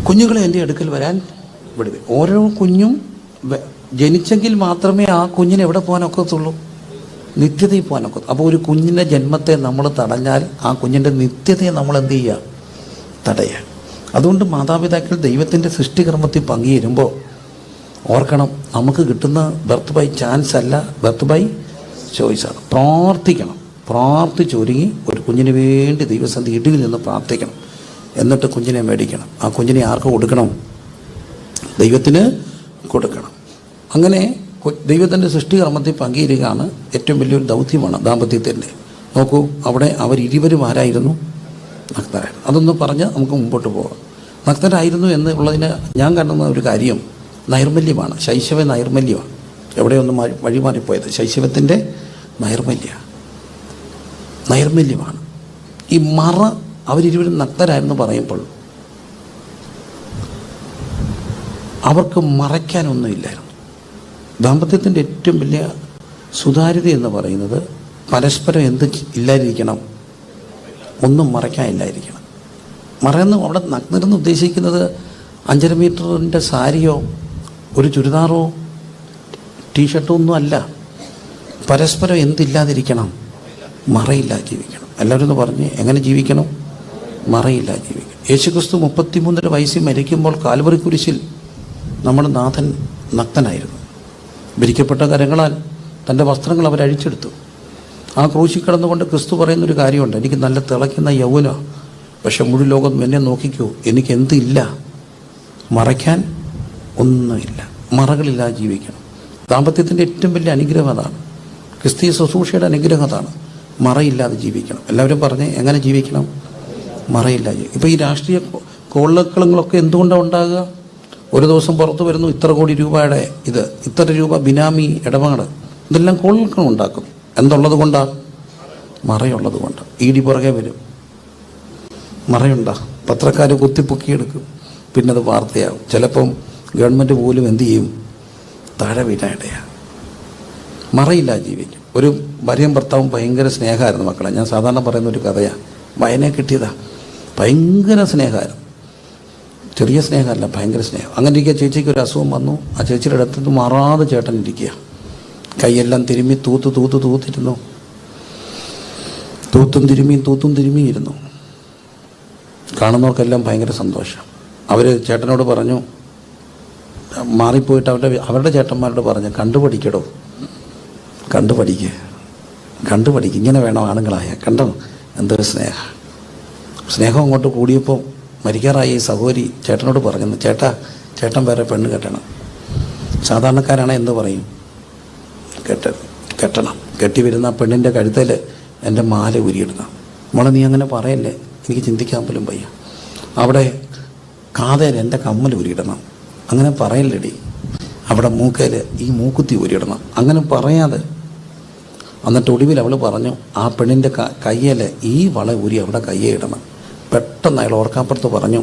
B: കുഞ്ഞുങ്ങളെ എൻ്റെ അടുക്കൽ വരാൻ വിടുക. ഓരോ കുഞ്ഞും ജനിച്ചെങ്കിൽ മാത്രമേ ആ കുഞ്ഞിന് എവിടെ പോകാനൊക്കത്തുള്ളൂ? നിത്യതയിൽ പോകാനൊക്കത്തുള്ളൂ. അപ്പോൾ ഒരു കുഞ്ഞിൻ്റെ ജന്മത്തെ നമ്മൾ തടഞ്ഞാൽ ആ കുഞ്ഞിൻ്റെ നിത്യതയെ നമ്മൾ എന്ത് ചെയ്യുക? തടയുക. അതുകൊണ്ട് മാതാപിതാക്കൾ ദൈവത്തിൻ്റെ സൃഷ്ടികർമ്മത്തിൽ പങ്കുചേരുമ്പോൾ ഓർക്കണം, നമുക്ക് കിട്ടുന്ന ബർത്ത് ബൈ ചാൻസ് അല്ല, ബർത്ത് ബൈ ചോയ്സാണ്. പ്രാർത്ഥിക്കണം. പ്രാർത്ഥിച്ചൊരുങ്ങി ഒരു കുഞ്ഞിന് വേണ്ടി ദൈവസന്ധി ഇടിയിൽ നിന്ന് പ്രാർത്ഥിക്കണം. എന്നിട്ട് കുഞ്ഞിനെ മേടിക്കണം. ആ കുഞ്ഞിനെ ആർക്ക് കൊടുക്കണം? ദൈവത്തിന് കൊടുക്കണം. അങ്ങനെ ദൈവത്തിൻ്റെ സൃഷ്ടികർമ്മത്തിൽ പങ്കുചേരുകയാണ് ഏറ്റവും വലിയൊരു ദൗത്യമാണ് ദാമ്പത്യത്തിൻ്റെ. നോക്കൂ, അവിടെ അവരിരുവരും ആരായിരുന്നു? നഗ്നരായിരുന്നു. അതൊന്ന് പറഞ്ഞ് നമുക്ക് മുമ്പോട്ട് പോകാം. നഗ്നരായിരുന്നു എന്നുള്ളതിന് ഞാൻ കണ്ടുന്ന ഒരു കാര്യം, നൈർമല്യമാണ്, ശൈശവ നൈർമല്യമാണ്. എവിടെയൊന്നും വഴിമാറിപ്പോയത് ശൈശവത്തിൻ്റെ നൈർമല്യമാണ്. ഈ മറ, അവരിരുവരും നഗ്നരായിരുന്നു പറയുമ്പോൾ അവർക്ക് മറയ്ക്കാനൊന്നുമില്ലായിരുന്നു. ദാമ്പത്യത്തിൻ്റെ ഏറ്റവും വലിയ സുതാര്യത എന്ന് പറയുന്നത് പരസ്പരം എന്ത് ഇല്ലാതിരിക്കണം, ഒന്നും മറയ്ക്കാനില്ലായിരിക്കണം. മറയെന്ന് അവിടെ നഗ്നരെന്ന് ഉദ്ദേശിക്കുന്നത് 5.5 മീറ്ററിൻ്റെ സാരിയോ ഒരു ചുരിദാറോ ടീഷർട്ടോ ഒന്നും അല്ല. പരസ്പരം എന്തില്ലാതിരിക്കണം, മറയില്ലാതെ ജീവിക്കണം. എല്ലാവരും ഒന്ന് പറഞ്ഞ് എങ്ങനെ ജീവിക്കണം? മറയില്ലാതെ ജീവിക്കണം. യേശുക്രിസ്തു 33 വയസ്സിൽ മരിക്കുമ്പോൾ കാൽവറി കുരിശിൽ നമ്മുടെ നാഥൻ നഗ്നനായിരുന്നു. വിരിക്കപ്പെട്ട കരങ്ങളാൽ തൻ്റെ വസ്ത്രങ്ങൾ അവരഴിച്ചെടുത്തു. ആ ക്രൂശിൽ കിടന്നുകൊണ്ട് ക്രിസ്തു പറയുന്നൊരു കാര്യമുണ്ട്, എനിക്ക് നല്ല തിളയ്ക്കുന്ന യൗവന, പക്ഷെ മുഴു ലോകം എന്നെ നോക്കിക്കോ, എനിക്ക് എന്തില്ല, മറയ്ക്കാൻ ഒന്നുമില്ല. മറകളില്ലാതെ ജീവിക്കണം. ദാമ്പത്യത്തിൻ്റെ ഏറ്റവും വലിയ അനുഗ്രഹം അതാണ്. ക്രിസ്തീയ ശുശ്രൂഷയുടെ അനുഗ്രഹം അതാണ്, മറയില്ലാതെ ജീവിക്കണം. എല്ലാവരും പറഞ്ഞ് എങ്ങനെ ജീവിക്കണം? മറയില്ലാതെ. ഇപ്പോൾ ഈ രാഷ്ട്രീയ കൊള്ളക്കളങ്ങളൊക്കെ എന്തുകൊണ്ടാണ് ഉണ്ടാകുക? ഒരു ദിവസം പുറത്തു വരുന്നു ഇത്ര കോടി രൂപയുടെ ഇത്ര രൂപ ബിനാമി ഇടപാട്, ഇതെല്ലാം കൊള്ളക്കം ഉണ്ടാക്കും. എന്തുള്ളത് കൊണ്ടാണ്? മറയുള്ളത് കൊണ്ട്. ഇടി പുറകെ വരും. മറയുണ്ടാ, പത്രക്കാർ കുത്തിപ്പൊക്കിയെടുക്കും, പിന്നെ അത് വാർത്തയാവും. ചിലപ്പം ഗവൺമെൻറ് പോലും എന്തു ചെയ്യും? താഴെ വീഴാനിടയാണ്. മറയില്ല ജീവിക്കും. ഒരു ഭാര്യയും ഭർത്താവും ഭയങ്കര സ്നേഹമായിരുന്നു മക്കളെ. ഞാൻ സാധാരണ പറയുന്ന ഒരു കഥയാണ്. വയനെ കിട്ടിയതാ. ഭയങ്കര സ്നേഹമായിരുന്നു. ചെറിയ സ്നേഹമല്ല, ഭയങ്കര സ്നേഹം. അങ്ങനെ ഇരിക്കുക, ചേച്ചിക്ക് ഒരു അസുഖം വന്നു. ആ ചേച്ചിയുടെ അടുത്ത് മാറാതെ ചേട്ടൻ ഇരിക്കുക. കൈയെല്ലാം തിരുമ്മി തൂത്തിരുന്നു. തൂത്തും തിരുമ്മിയിരുന്നു. കാണുന്നവർക്കെല്ലാം ഭയങ്കര സന്തോഷം. അവർ ചേട്ടനോട് പറഞ്ഞു, മാറിപ്പോയിട്ട് അവരുടെ ചേട്ടന്മാരോട് പറഞ്ഞു, കണ്ടുപഠിക്കടോ, കണ്ടുപഠിക്കുക, ഇങ്ങനെ വേണം ആണുങ്ങളായ. കണ്ടോ എന്തൊരു സ്നേഹം അങ്ങോട്ട് കൂടിയപ്പോൾ മരിക്കാറായി ഈ സഹോദരി ചേട്ടനോട് പറഞ്ഞു, ചേട്ടൻ വേറെ പെണ്ണ് കെട്ടണം. സാധാരണക്കാരാണ് എന്ത് പറയും? കെട്ടണം. കെട്ടി വരുന്ന പെണ്ണിൻ്റെ കഴുത്തിൽ എൻ്റെ മാല ഉരിയിടണം. മോളെ നീ അങ്ങനെ പറയല്ലേ, എനിക്ക് ചിന്തിക്കാൻ പോലും വയ്യ. അവിടെ കാതയിൽ എൻ്റെ കമ്മൽ ഉരിയിടണം. അങ്ങനെ പറയല്ലടി. അവിടെ മൂക്കയിൽ ഈ മൂക്കുത്തി ഉരിയിടണം. അങ്ങനെ പറയാതെ. എന്നിട്ട് ഒടുവിൽ അവൾ പറഞ്ഞു, ആ പെണ്ണിൻ്റെ കയ്യിൽ ഈ വള ഉരി അവിടെ കയ്യെ ഇടണം. പെട്ടെന്ന് അയാൾ ഓർക്കാപ്പുറത്ത് പറഞ്ഞു,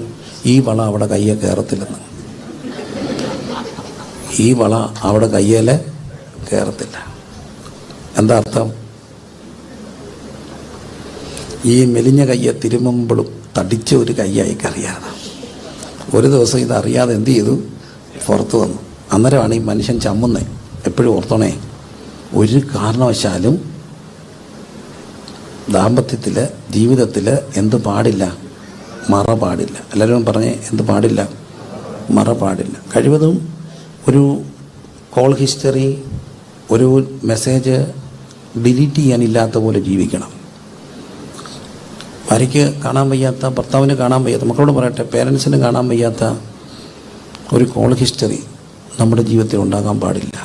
B: ഈ വള അവിടെ കയ്യെ കയറത്തില്ലെന്ന്. ഈ വള അവിടെ കയ്യേൽ കയറത്തില്ല. എന്താ അർത്ഥം? ഈ മെലിഞ്ഞ കയ്യെ തിരുമുമ്പോഴും തടിച്ച ഒരു കയ്യായിക്ക് അറിയാതെ ഒരു ദിവസം ഇതറിയാതെ എന്ത് ചെയ്തു? പുറത്തു വന്നു. അന്നേരമാണ് ഈ മനുഷ്യൻ ചമ്മുന്നത്. എപ്പോഴും ഓർത്തോണേ, ഒരു കാരണവശാലും ദാമ്പത്യത്തിൽ, ജീവിതത്തിൽ എന്ത് പാടില്ല? മറ പാടില്ല. എല്ലാവരും പറഞ്ഞേ, എന്ത് പാടില്ല? മറ പാടില്ല. കഴിവതും ഒരു കോൾ ഹിസ്റ്ററി, ഒരു മെസ്സേജ് ഡിലീറ്റ് ചെയ്യാനില്ലാത്ത പോലെ ജീവിക്കണം. ഭാര്യയ്ക്ക് കാണാൻ വയ്യാത്ത, ഭർത്താവിന് കാണാൻ വയ്യാത്ത, മക്കളോട് പറയട്ടെ, പേരൻസിന് കാണാൻ വയ്യാത്ത ഒരു കോൾ ഹിസ്റ്ററി നമ്മുടെ ജീവിതത്തിൽ ഉണ്ടാകാൻ പാടില്ല.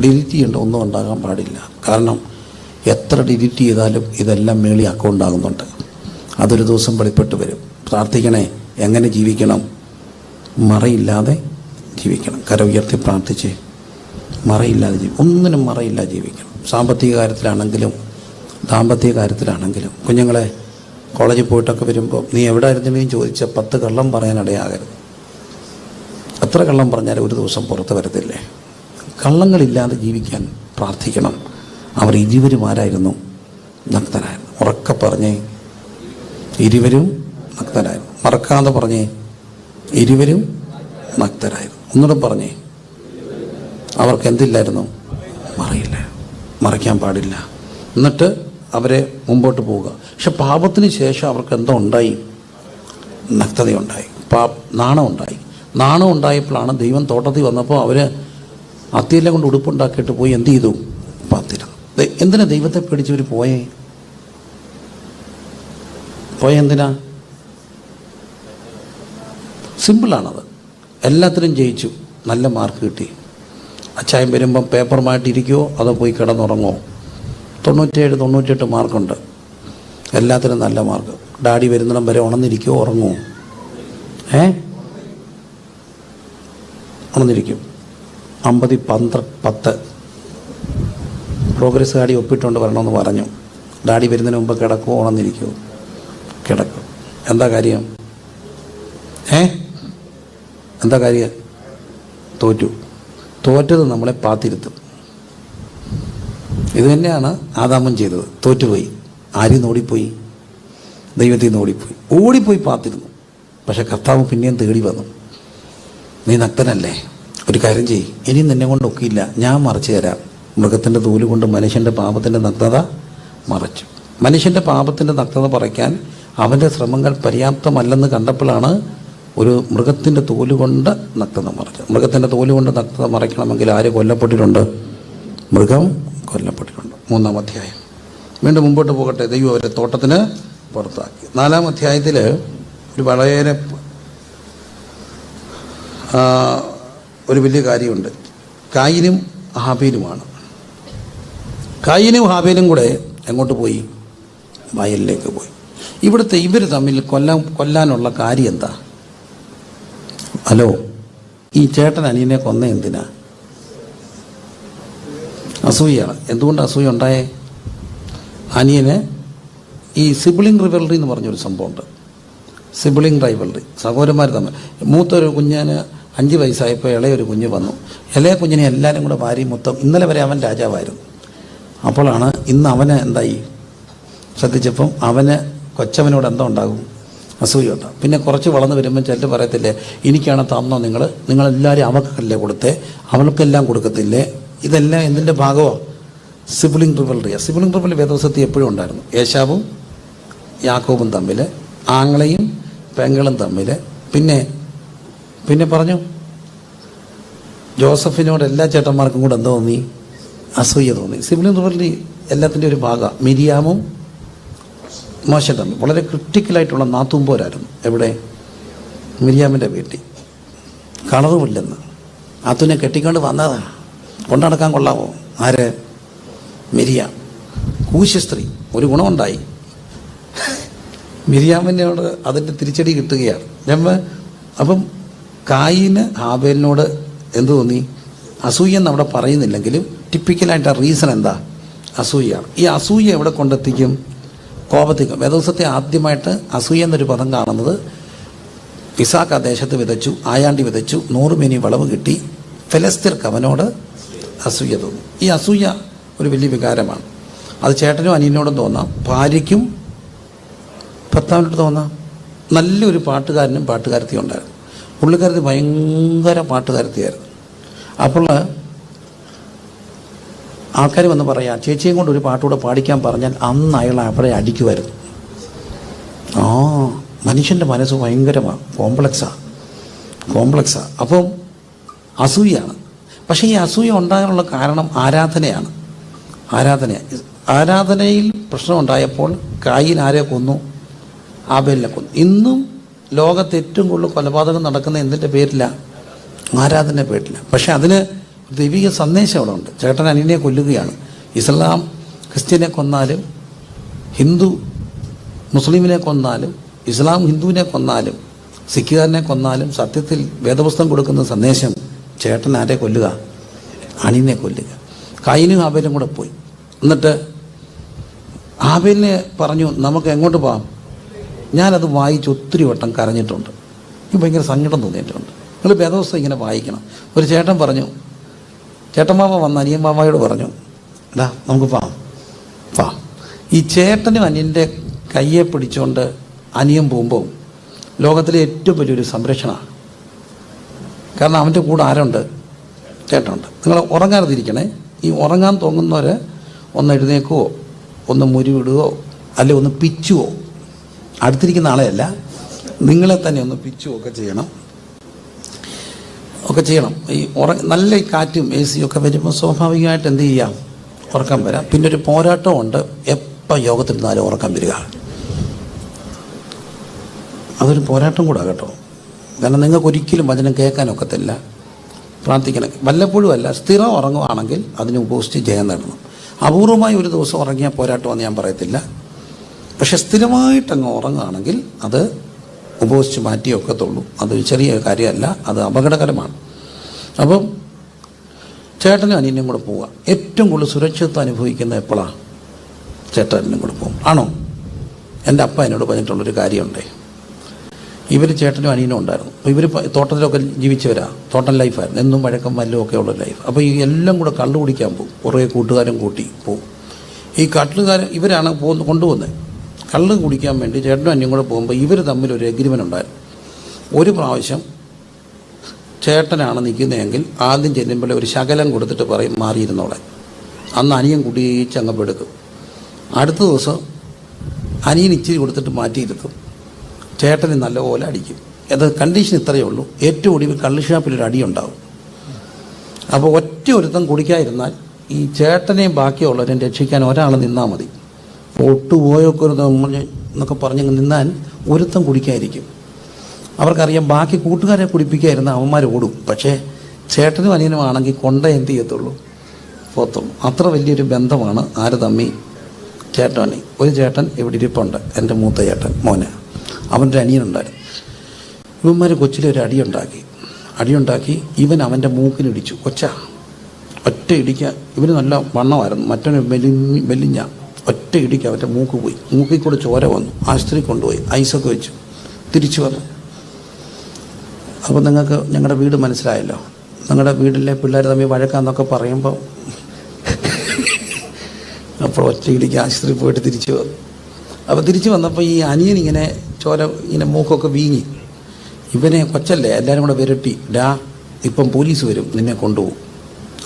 B: ഡിലീറ്റ് ചെയ്യേണ്ട ഒന്നും ഉണ്ടാകാൻ പാടില്ല. കാരണം എത്ര ഡിലീറ്റ് ചെയ്താലും ഇതെല്ലാം മേളി അക്കൗണ്ട് ആകുന്നുണ്ട്. അതൊരു ദിവസം വെളിപ്പെട്ട് വരും. പ്രാർത്ഥിക്കണേ, എങ്ങനെ ജീവിക്കണം? മറയില്ലാതെ ജീവിക്കണം. കര ഉയർത്തി പ്രാർത്ഥിച്ച് മറയില്ലാതെ ഒന്നിനും മറയില്ലാതെ ജീവിക്കണം. സാമ്പത്തിക കാര്യത്തിലാണെങ്കിലും ദാമ്പത്യ കാര്യത്തിലാണെങ്കിലും. കുഞ്ഞുങ്ങളെ കോളേജിൽ പോയിട്ടൊക്കെ വരുമ്പോൾ നീ എവിടെ ആയിരുന്നെങ്കിലും ചോദിച്ച 10 കള്ളം പറയാനിടയാകരുത്. എത്ര കള്ളം പറഞ്ഞാലും ഒരു ദിവസം പുറത്ത് വരത്തില്ലേ? കള്ളങ്ങളില്ലാതെ ജീവിക്കാൻ പ്രാർത്ഥിക്കണം. അവർ ഇരുവരും ആരായിരുന്നു? നഗ്നരായിരുന്നു. ഉറക്കെ പറഞ്ഞേ, ഇരുവരും നഗ്നരായിരുന്നു. മറക്കാതെ പറഞ്ഞേ, ഇരുവരും നഗ്നരായിരുന്നു. ഒന്നുകൂടെ പറഞ്ഞേ, അവർക്ക് എന്തില്ലായിരുന്നു? മറയില്ല. മറയ്ക്കാൻ പാടില്ല. എന്നിട്ട് അവരെ മുമ്പോട്ട് പോവുക. പക്ഷെ പാപത്തിന് ശേഷം അവർക്ക് എന്തോ ഉണ്ടായി? നഗ്നതയുണ്ടായി, നാണം ഉണ്ടായി. നാണം ഉണ്ടായപ്പോഴാണ് ദൈവം തോട്ടത്തിൽ വന്നപ്പോൾ അവർ അത്തിയെല്ലാം കൊണ്ട് ഉടുപ്പുണ്ടാക്കിയിട്ട് പോയി എന്ത് ചെയ്തു? പാത്തിരുന്നു. എന്തിനാ ദൈവത്തെ പേടിച്ചവർ പോയേ? എന്തിനാ? സിമ്പിളാണത്. എല്ലാത്തിനും ജയിച്ചു, നല്ല മാർക്ക് കിട്ടി. അച്ചായം വരുമ്പം പേപ്പറുമായിട്ടിരിക്കുമോ അതോ പോയി കിടന്നുറങ്ങുമോ? 97, 98 മാർക്കുണ്ട്. എല്ലാത്തിനും നല്ല മാർക്ക്. ഡാഡി വരുന്നിടം വരെ ഉണർന്നിരിക്കുമോ ഉറങ്ങുമോ? ഉണർന്നിരിക്കും. 50-10 പ്രോഗ്രസ് കാർഡിൽ ഒപ്പിട്ടുകൊണ്ട് വരണമെന്ന് പറഞ്ഞു. ഡാഡി വരുന്നതിന് മുമ്പ് കിടക്കുമോ ഉണർന്നിരിക്കുമോ? കിടക്കും. എന്താ കാര്യം? എന്താ കാര്യം? തോറ്റത് നമ്മളെ പാത്തിരുത്തും. ഇത് തന്നെയാണ് ആദാമും ചെയ്തത്. തോറ്റുപോയി. ആരിൽ നിന്ന് ഓടിപ്പോയി? ദൈവത്തിൽ നിന്ന് ഓടിപ്പോയി പാത്തിരുന്നു. പക്ഷെ കർത്താവ് പിന്നെയും തേടി വന്നു. നീ നഗ്നനല്ലേ, ഒരു കാര്യം ചെയ്യ്, ഇനി നിന്നെ കൊണ്ട് ഒക്കിയില്ല, ഞാൻ മറച്ചു തരാം. മൃഗത്തിൻ്റെ തോല് കൊണ്ട് മനുഷ്യൻ്റെ പാപത്തിൻ്റെ നഗ്നത മറച്ചു. മനുഷ്യൻ്റെ പാപത്തിൻ്റെ നഗ്നത മറയ്ക്കാൻ അവൻ്റെ ശ്രമങ്ങൾ പര്യാപ്തമല്ലെന്ന് കണ്ടപ്പോഴാണ് ഒരു മൃഗത്തിൻ്റെ തോല് കൊണ്ട് നഗ്നത മറച്ചത്. മൃഗത്തിൻ്റെ തോല് കൊണ്ട് നഗ്നത മറയ്ക്കണമെങ്കിൽ ആര് കൊല്ലപ്പെട്ടിട്ടുണ്ട്? മൃഗം കൊല്ലപ്പെട്ടിട്ടുണ്ട്. 3-ാം അധ്യായം. വീണ്ടും മുമ്പോട്ട് പോകട്ടെ. ദൈവം അവരെ തോട്ടത്തിന് പുറത്താക്കി. 4-ാം അധ്യായത്തിൽ ഒരു വളരെ ഒരു വലിയ കാര്യമുണ്ട്. കായിനും ഹാബേലുമാണ്. കായിനും ഹാബേലും കൂടെ എങ്ങോട്ട് പോയി? വയലിലേക്ക് പോയി. ഇവിടുത്തെ ഇവർ തമ്മിൽ കൊല്ലാനുള്ള കാര്യം എന്താ? ഹലോ, ഈ ചേട്ടൻ അനിയനെ കൊന്ന എന്തിനാ? അസൂയാണ്. എന്തുകൊണ്ട് അസൂയ ഉണ്ടായേ? അനിയന് ഈ സിബിളിംഗ് റിവൽറി എന്ന് പറഞ്ഞൊരു സംഭവമുണ്ട്. സിബിളിംഗ് റൈവൽറി, സഹോദരന്മാർ തമ്മിൽ. മൂത്തൊരു കുഞ്ഞിന് 5 വയസ്സായപ്പോൾ ഇളയൊരു കുഞ്ഞ് വന്നു. ഇളയ കുഞ്ഞിനെ എല്ലാവരും കൂടെ വാരി മൊത്തം. ഇന്നലെ വരെ അവൻ രാജാവായിരുന്നു. അപ്പോഴാണ് ഇന്ന് അവന് എന്തായി ശ്രദ്ധിച്ചപ്പം അവന് കൊച്ചവനോട് എന്താ ഉണ്ടാകും? അസൂയ ഉണ്ടാകും. പിന്നെ കുറച്ച് വളർന്നു വരുമ്പോൾ ചിലർ പറയത്തില്ലേ, എനിക്കാണ് തന്നോ നിങ്ങളെല്ലാവരും അവക്കല്ലേ കൊടുത്തേ, അവൾക്കെല്ലാം കൊടുക്കത്തില്ലേ? ഇതെല്ലാം എന്തിൻ്റെ ഭാഗമോ? സിബിളിംഗ് റിവൽറിയാണ്. സിബിളിംഗ് റിവൽറി വേദവസത്തിൽ എപ്പോഴും ഉണ്ടായിരുന്നു. ഏശാവും യാക്കോബും തമ്മിൽ, ആങ്ങളെയും പെങ്ങളും തമ്മിൽ. പിന്നെ പറഞ്ഞു, ജോസഫിനോട് എല്ലാ ചേട്ടന്മാർക്കും കൂടെ എന്താ തോന്നി? അസൂയ തോന്നി. സിബിളിംഗ് റിവൽറി എല്ലാത്തിൻ്റെ ഒരു ഭാഗമാണ്. മിരിയാമും മോശ തമ്മിൽ വളരെ ക്രിട്ടിക്കലായിട്ടുള്ള നാത്തൂമ്പോരായിരുന്നു. എവിടെ? മിരിയാമിൻ്റെ വീട്ടിൽ. കളറുമില്ലെന്ന് നാത്തൂനെ കെട്ടിക്കൊണ്ട് വന്നതാ. കൊണ്ടടക്കാൻ കൊള്ളാമോ? ആര്? മിരിയാം. കൂശ സ്ത്രീ. ഒരു ഗുണമുണ്ടായി, മിരിയാമിനോട് അതിൻ്റെ തിരിച്ചടി കിട്ടുകയാണ്. അപ്പം കായിന് ഹാബേലിനോട് എന്ത് തോന്നി? അസൂയെന്ന് അവിടെ പറയുന്നില്ലെങ്കിലും ടിപ്പിക്കലായിട്ട് ആ റീസൺ എന്താ? അസൂയാണ്. ഈ അസൂയ എവിടെ കൊണ്ടെത്തിക്കും? കോപത്തിക്കും. വേദവസത്തെ ആദ്യമായിട്ട് അസൂയ എന്നൊരു പദം കാണുന്നത് ഇസാക്ക് ആ ദേശത്ത് വിതച്ചു, ആയാണ്ടി വിതച്ചു, 100 മേനി വിളവ് കിട്ടി. ഫെലസ്തീർക്ക് അവനോട് അസൂയ തോന്നും. ഈ അസൂയ ഒരു വലിയ വികാരമാണ്. അത് ചേട്ടനും അനിയനോടും തോന്നാം, ഭാര്യയ്ക്കും ഭർത്താവിനോട് തോന്നാം. നല്ലൊരു പാട്ടുകാരനും പാട്ടുകാരത്തിയും ഉണ്ടായിരുന്നു. പുള്ളിക്കാരത്തി ഭയങ്കര പാട്ടുകാരത്തിയായിരുന്നു. അപ്പോൾ ആൾക്കാർ വന്ന് പറയാം, ചേച്ചിയും കൊണ്ട് ഒരു പാട്ടുകൂടെ പാടിക്കാൻ പറഞ്ഞാൽ അന്ന് അയാൾ അവിടെ അടിക്കുമായിരുന്നു. മനുഷ്യൻ്റെ മനസ്സ് ഭയങ്കരമാണ്, കോംപ്ലക്സാണ്. അപ്പം അസൂയാണ്. പക്ഷേ ഈ അസൂയ ഉണ്ടാകാനുള്ള കാരണം ആരാധനയാണ്. ആരാധനയിൽ പ്രശ്നം ഉണ്ടായപ്പോൾ കായീൻ ആരെ കൊന്നു? ആബേലിനെ കൊന്നു. ഇന്നും ലോകത്ത് ഏറ്റവും കൂടുതൽ കൊലപാതകം നടക്കുന്ന എന്തിൻ്റെ പേരില്ല? ആരാധന പേരില്ല. പക്ഷെ അതിന് ദൈവിക സന്ദേശം അവിടെ ഉണ്ട്. ചേട്ടൻ അനിയനെ കൊല്ലുകയാണ്. ഇസ്ലാം ക്രിസ്ത്യനെ കൊന്നാലും, ഹിന്ദു മുസ്ലിമിനെ കൊന്നാലും, ഇസ്ലാം ഹിന്ദുവിനെ കൊന്നാലും, സിഖുകാരനെ കൊന്നാലും സത്യത്തിൽ വേദപുസ്തകം കൊടുക്കുന്ന സന്ദേശം ചേട്ടൻ ആരെ കൊല്ലുക? അനിയനെ കൊല്ലുക. കായീനും ഹാബേലും കൂടെ പോയി. എന്നിട്ട് ഹാബേലിനെ പറഞ്ഞു, നമുക്ക് എങ്ങോട്ട് പോകാം? ഞാനത് വായിച്ച് ഒത്തിരി വട്ടം കരഞ്ഞിട്ടുണ്ട്. എനിക്ക് ഭയങ്കര സങ്കടം തോന്നിയിട്ടുണ്ട്. നിങ്ങൾ വേദപുസ്തകം ഇങ്ങനെ വായിക്കണം. ഒരു ചേട്ടൻ പറഞ്ഞു, ചേട്ടൻ മാമ വന്ന് അനിയൻ മാമയോട് പറഞ്ഞു, എടാ നമുക്ക് പോവാം. ഈ ചേട്ടനും അനിയൻ്റെ കയ്യെ പിടിച്ചുകൊണ്ട് അനിയൻ പോകുമ്പോൾ ലോകത്തിലെ ഏറ്റവും വലിയൊരു സംരക്ഷണമാണ്. കാരണം അവൻ്റെ കൂടെ ആരുണ്ട്? ചേട്ടനുണ്ട്. നിങ്ങൾ ഉറങ്ങാതിരിക്കണേ. ഈ ഉറങ്ങാൻ തോന്നുന്നവർ ഒന്ന് എഴുന്നേക്കുവോ, ഒന്ന് മുരിവിടുകയോ, അല്ലെങ്കിൽ ഒന്ന് പിച്ചുവോ, അടുത്തിരിക്കുന്ന ആളെയല്ല നിങ്ങളെ തന്നെ ഒന്ന് പിച്ചുവോ ഒക്കെ ചെയ്യണം. ഈ നല്ല ഈ കാറ്റും AC ഒക്കെ വരുമ്പോൾ സ്വാഭാവികമായിട്ട് എന്ത് ചെയ്യാം? ഉറക്കം വരാം. പിന്നെ ഒരു പോരാട്ടമുണ്ട്, എപ്പോൾ യോഗത്തിരുന്നാലും ഉറക്കം വരിക. അതൊരു പോരാട്ടം കൂടെ കേട്ടോ. കാരണം നിങ്ങൾക്ക് ഒരിക്കലും വചനം കേൾക്കാനൊക്കത്തില്ല, പ്രാർത്ഥിക്കണം. വല്ലപ്പോഴും അല്ല, സ്ഥിരം ഉറങ്ങുകയാണെങ്കിൽ അതിനെ ഉപയോഗിച്ച് ജയം നേടണം. അപൂർവമായി ഒരു ദിവസം ഉറങ്ങിയാൽ പോരാട്ടമെന്ന് ഞാൻ പറയത്തില്ല. പക്ഷെ സ്ഥിരമായിട്ടങ്ങ് ഉറങ്ങുകയാണെങ്കിൽ അത് ഉപയോഗിച്ച് മാറ്റിയൊക്കത്തുള്ളൂ. അതൊരു ചെറിയ കാര്യമല്ല, അത് അപകടകരമാണ്. അപ്പം ചേട്ടനും അനിയനും കൂടെ പോവുക. ഏറ്റവും കൂടുതൽ സുരക്ഷിതത്വം അനുഭവിക്കുന്ന എപ്പോഴാണ്? ചേട്ടനും കൂടെ പോകും. ആണോ? എൻ്റെ അപ്പ എന്നോട് പറഞ്ഞിട്ടുള്ളൊരു കാര്യമുണ്ടേ. ഇവർ ചേട്ടനും അനിയനും ഉണ്ടായിരുന്നു. അപ്പോൾ ഇവർ തോട്ടത്തിലൊക്കെ ജീവിച്ചവരാ. തോട്ടം ലൈഫായിരുന്നു. എന്നും വഴക്കം വല്ലും ഒക്കെ ഉള്ള ലൈഫ്. അപ്പോൾ ഈ എല്ലാം കൂടെ കള്ളു കുടിക്കാൻ പോകും. കുറേ കൂട്ടുകാരും കൂട്ടി പോകും. ഈ കള്ളുകാരൻ ഇവരാണ് കൊണ്ടുപോകുന്നത്. കള്ള് കുടിക്കാൻ വേണ്ടി ചേട്ടനും അനിയനും കൂടെ പോകുമ്പോൾ ഇവർ തമ്മിലൊരു എഗ്രിമെൻ്റ് ഉണ്ടായിരുന്നു. ഒരു പ്രാവശ്യം ചേട്ടനാണ് നിൽക്കുന്നതെങ്കിൽ ആദ്യം ചെല്ലുമ്പോൾ ഒരു ശകലം കൊടുത്തിട്ട് പറയും മാറിയിരുന്നോളെ. അന്ന് അനിയൻ കുടിയിച്ച് അങ്ങ് പെടുക്കും. അടുത്ത ദിവസം അനിയൻ ഇച്ചിരി കൊടുത്തിട്ട് മാറ്റിയിരുത്തും. ചേട്ടന് നല്ലപോലെ അടിക്കും. അത് കണ്ടീഷൻ ഇത്രയേ ഉള്ളൂ. ഏറ്റവും ഒടുവിൽ കള്ള് ഷാപ്പിലൊരു അടിയുണ്ടാവും. അപ്പോൾ ഒറ്റ ഒരുത്തം കുടിക്കാതിരുന്നാൽ ഈ ചേട്ടനെയും ബാക്കിയുള്ളവരെയും രക്ഷിക്കാൻ ഒരാൾ നിന്നാൽ മതി. ഒട്ടുപോയൊക്കെ ഒരു എന്നൊക്കെ പറഞ്ഞ് നിന്നാൽ ഒരുത്തം കുടിക്കാതിരിക്കും. അവർക്കറിയാം ബാക്കി കൂട്ടുകാരെ കുടിപ്പിക്കാതിരുന്ന അവന്മാർ ഓടും. പക്ഷേ ചേട്ടനും അനിയനും ആണെങ്കിൽ കൊണ്ട എന്ത് ചെയ്യത്തുള്ളൂ? പോത്തുള്ളൂ. അത്ര വലിയൊരു ബന്ധമാണ് ആര് തമ്മി? ചേട്ടൻ. ഒരു ചേട്ടൻ ഇവിടെ ഇരിപ്പുണ്ട്, എൻ്റെ മൂത്ത ചേട്ടൻ മോന്. അവൻ്റെ അനിയനുണ്ടായിരുന്നു. ഇവന്മാർ കൊച്ചിലെ ഒരു അടിയുണ്ടാക്കി ഇവൻ അവൻ്റെ മൂക്കിനിടിച്ചു. ഒറ്റ ഇടിക്കുക. ഇവന് നല്ല വണ്ണമായിരുന്നു, മറ്റൊരു മെലിഞ്ഞ. ഒറ്റ ഇടിക്കുക അവൻ്റെ മൂക്ക് പോയി. മൂക്കിൽ കൂടെ ചോര വന്നു. ആശുപത്രി കൊണ്ടുപോയി ഐസൊക്കെ വെച്ചു. തിരിച്ചു വന്നു. അപ്പോൾ നിങ്ങൾക്ക് ഞങ്ങളുടെ വീട് മനസ്സിലായല്ലോ. നിങ്ങളുടെ വീട്ടിലെ പിള്ളേർ തമ്മിൽ വഴക്കാന്നൊക്കെ പറയുമ്പോൾ അപ്പോൾ ഒറ്റ ഇടിക്ക് ആശുപത്രി പോയിട്ട് തിരിച്ചു വന്നു. അപ്പോൾ തിരിച്ചു വന്നപ്പോൾ ഈ അനിയൻ ഇങ്ങനെ ചോര ഇങ്ങനെ മൂക്കൊക്കെ വീങ്ങി. ഇവനെ കൊച്ചല്ലേ എല്ലാവരും കൂടെ വിരട്ടി, ഇപ്പം പോലീസ് വരും, നിന്നെ കൊണ്ടുപോകും.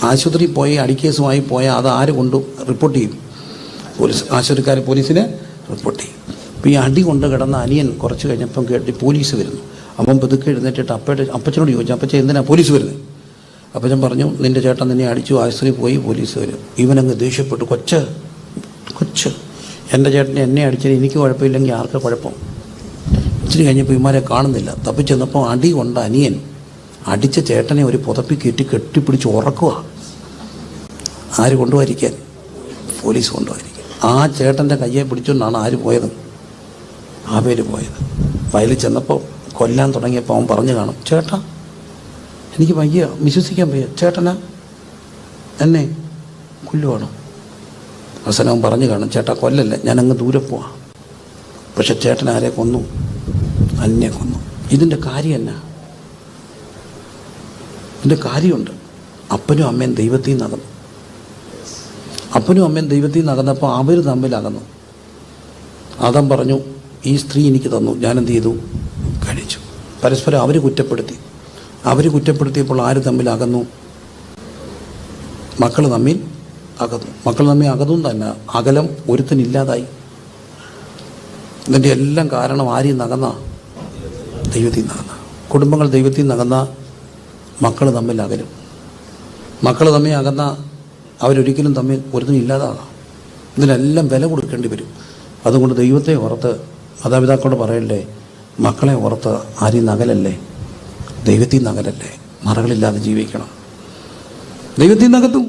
B: ആശുപത്രിയിൽ പോയി അടിക്കേസുമായി പോയാൽ അത് ആര് റിപ്പോർട്ട് ചെയ്യും? ആശുപത്രിക്കാർ പോലീസിനെ റിപ്പോർട്ട് ചെയ്യും. അപ്പോൾ ഈ അടി കൊണ്ട് കിടന്ന അനിയൻ കുറച്ച് കഴിഞ്ഞപ്പം കേട്ടി പോലീസ് വരുന്നു. അവൻ പതുക്കെ എഴുന്നേറ്റിട്ട് അപ്പച്ചനോട് ചോദിച്ചു, അപ്പച്ചൻ എന്തിനാ പോലീസ് വരുന്നത്? അപ്പച്ചൻ പറഞ്ഞു, നിൻ്റെ ചേട്ടൻ നിന്നെ അടിച്ചു, ആശുപത്രിയിൽ പോയി, പോലീസ് വരും. ഇവനങ്ങ് ദേഷ്യപ്പെട്ടു. കൊച്ച് എൻ്റെ ചേട്ടനെ എന്നെ അടിച്ചാൽ എനിക്ക് കുഴപ്പമില്ലെങ്കിൽ ആർക്ക് കുഴപ്പം? ഇച്ചിരി കഴിഞ്ഞപ്പോൾ ഇവന്മാരെ കാണുന്നില്ല. തപ്പിച്ചെന്നപ്പോൾ അടി കൊണ്ട അനിയൻ അടിച്ച ചേട്ടനെ ഒരു പുതപ്പി കെട്ടിപ്പിടിച്ച് ഉറക്കുക. ആര് കൊണ്ടുപോയിരിക്കാൻ? പോലീസ് കൊണ്ടുപോയിരിക്കാൻ. ആ ചേട്ടൻ്റെ കയ്യെ പിടിച്ചുകൊണ്ടാണ് ആര് പോയത്? ആവേര് പോയത്. വയലിൽ ചെന്നപ്പോൾ കൊല്ലാൻ തുടങ്ങിയപ്പോൾ അവൻ പറഞ്ഞു കാണും, ചേട്ടാ എനിക്ക് വയ്യ, വിശ്വസിക്കാൻ വയ്യ, ചേട്ടനാ എന്നെ കൊല്ലുവാണോ? അവസാനം അവൻ പറഞ്ഞു കാണും, ചേട്ടാ കൊല്ലല്ല, ഞാനങ്ങ് ദൂരെ പോവാം. പക്ഷെ ചേട്ടൻ ആരെ കൊന്നു? അന്നെ കൊന്നു. ഇതിൻ്റെ കാര്യം എന്നാ? ഇതിൻ്റെ കാര്യമുണ്ട്. അപ്പനും അമ്മയും ദൈവത്തിൽ നിന്നകന്നു. അപ്പനും അമ്മയും ദൈവത്തിൽ നിന്നകന്നപ്പോൾ അവർ തമ്മിൽ അകന്നു. ആദാം പറഞ്ഞു, ഈ സ്ത്രീ എനിക്ക് തന്നു, ഞാനെന്ത് ചെയ്തു? കഴിച്ചു. പരസ്പരം അവർ കുറ്റപ്പെടുത്തിയപ്പോൾ ആര് തമ്മിൽ അകന്നു? മക്കൾ തമ്മിൽ അകന്നും തന്നെ. അകലം ഒരുത്തനില്ലാതായി. ഇതിൻ്റെ എല്ലാം കാരണം ആരെയും നകന്ന? ദൈവത്തിൽ നകന്ന. കുടുംബങ്ങൾ ദൈവത്തിൽ നകന്ന മക്കൾ തമ്മിൽ അകലും. മക്കൾ തമ്മിൽ അകന്ന അവരൊരിക്കലും തമ്മിൽ ഒരുത്തനില്ലാതാകാം. ഇതിനെല്ലാം വില കൊടുക്കേണ്ടി വരും. അതുകൊണ്ട് ദൈവത്തെ ഓർത്ത് മാതാപിതാക്കളോട് പറയല്ലേ, മക്കളെ ഓർത്ത് ആരെയും നകലല്ലേ, ദൈവത്തിൽ നകലല്ലേ. മറകളില്ലാതെ ജീവിക്കണം. ദൈവത്തിൽ നകത്തും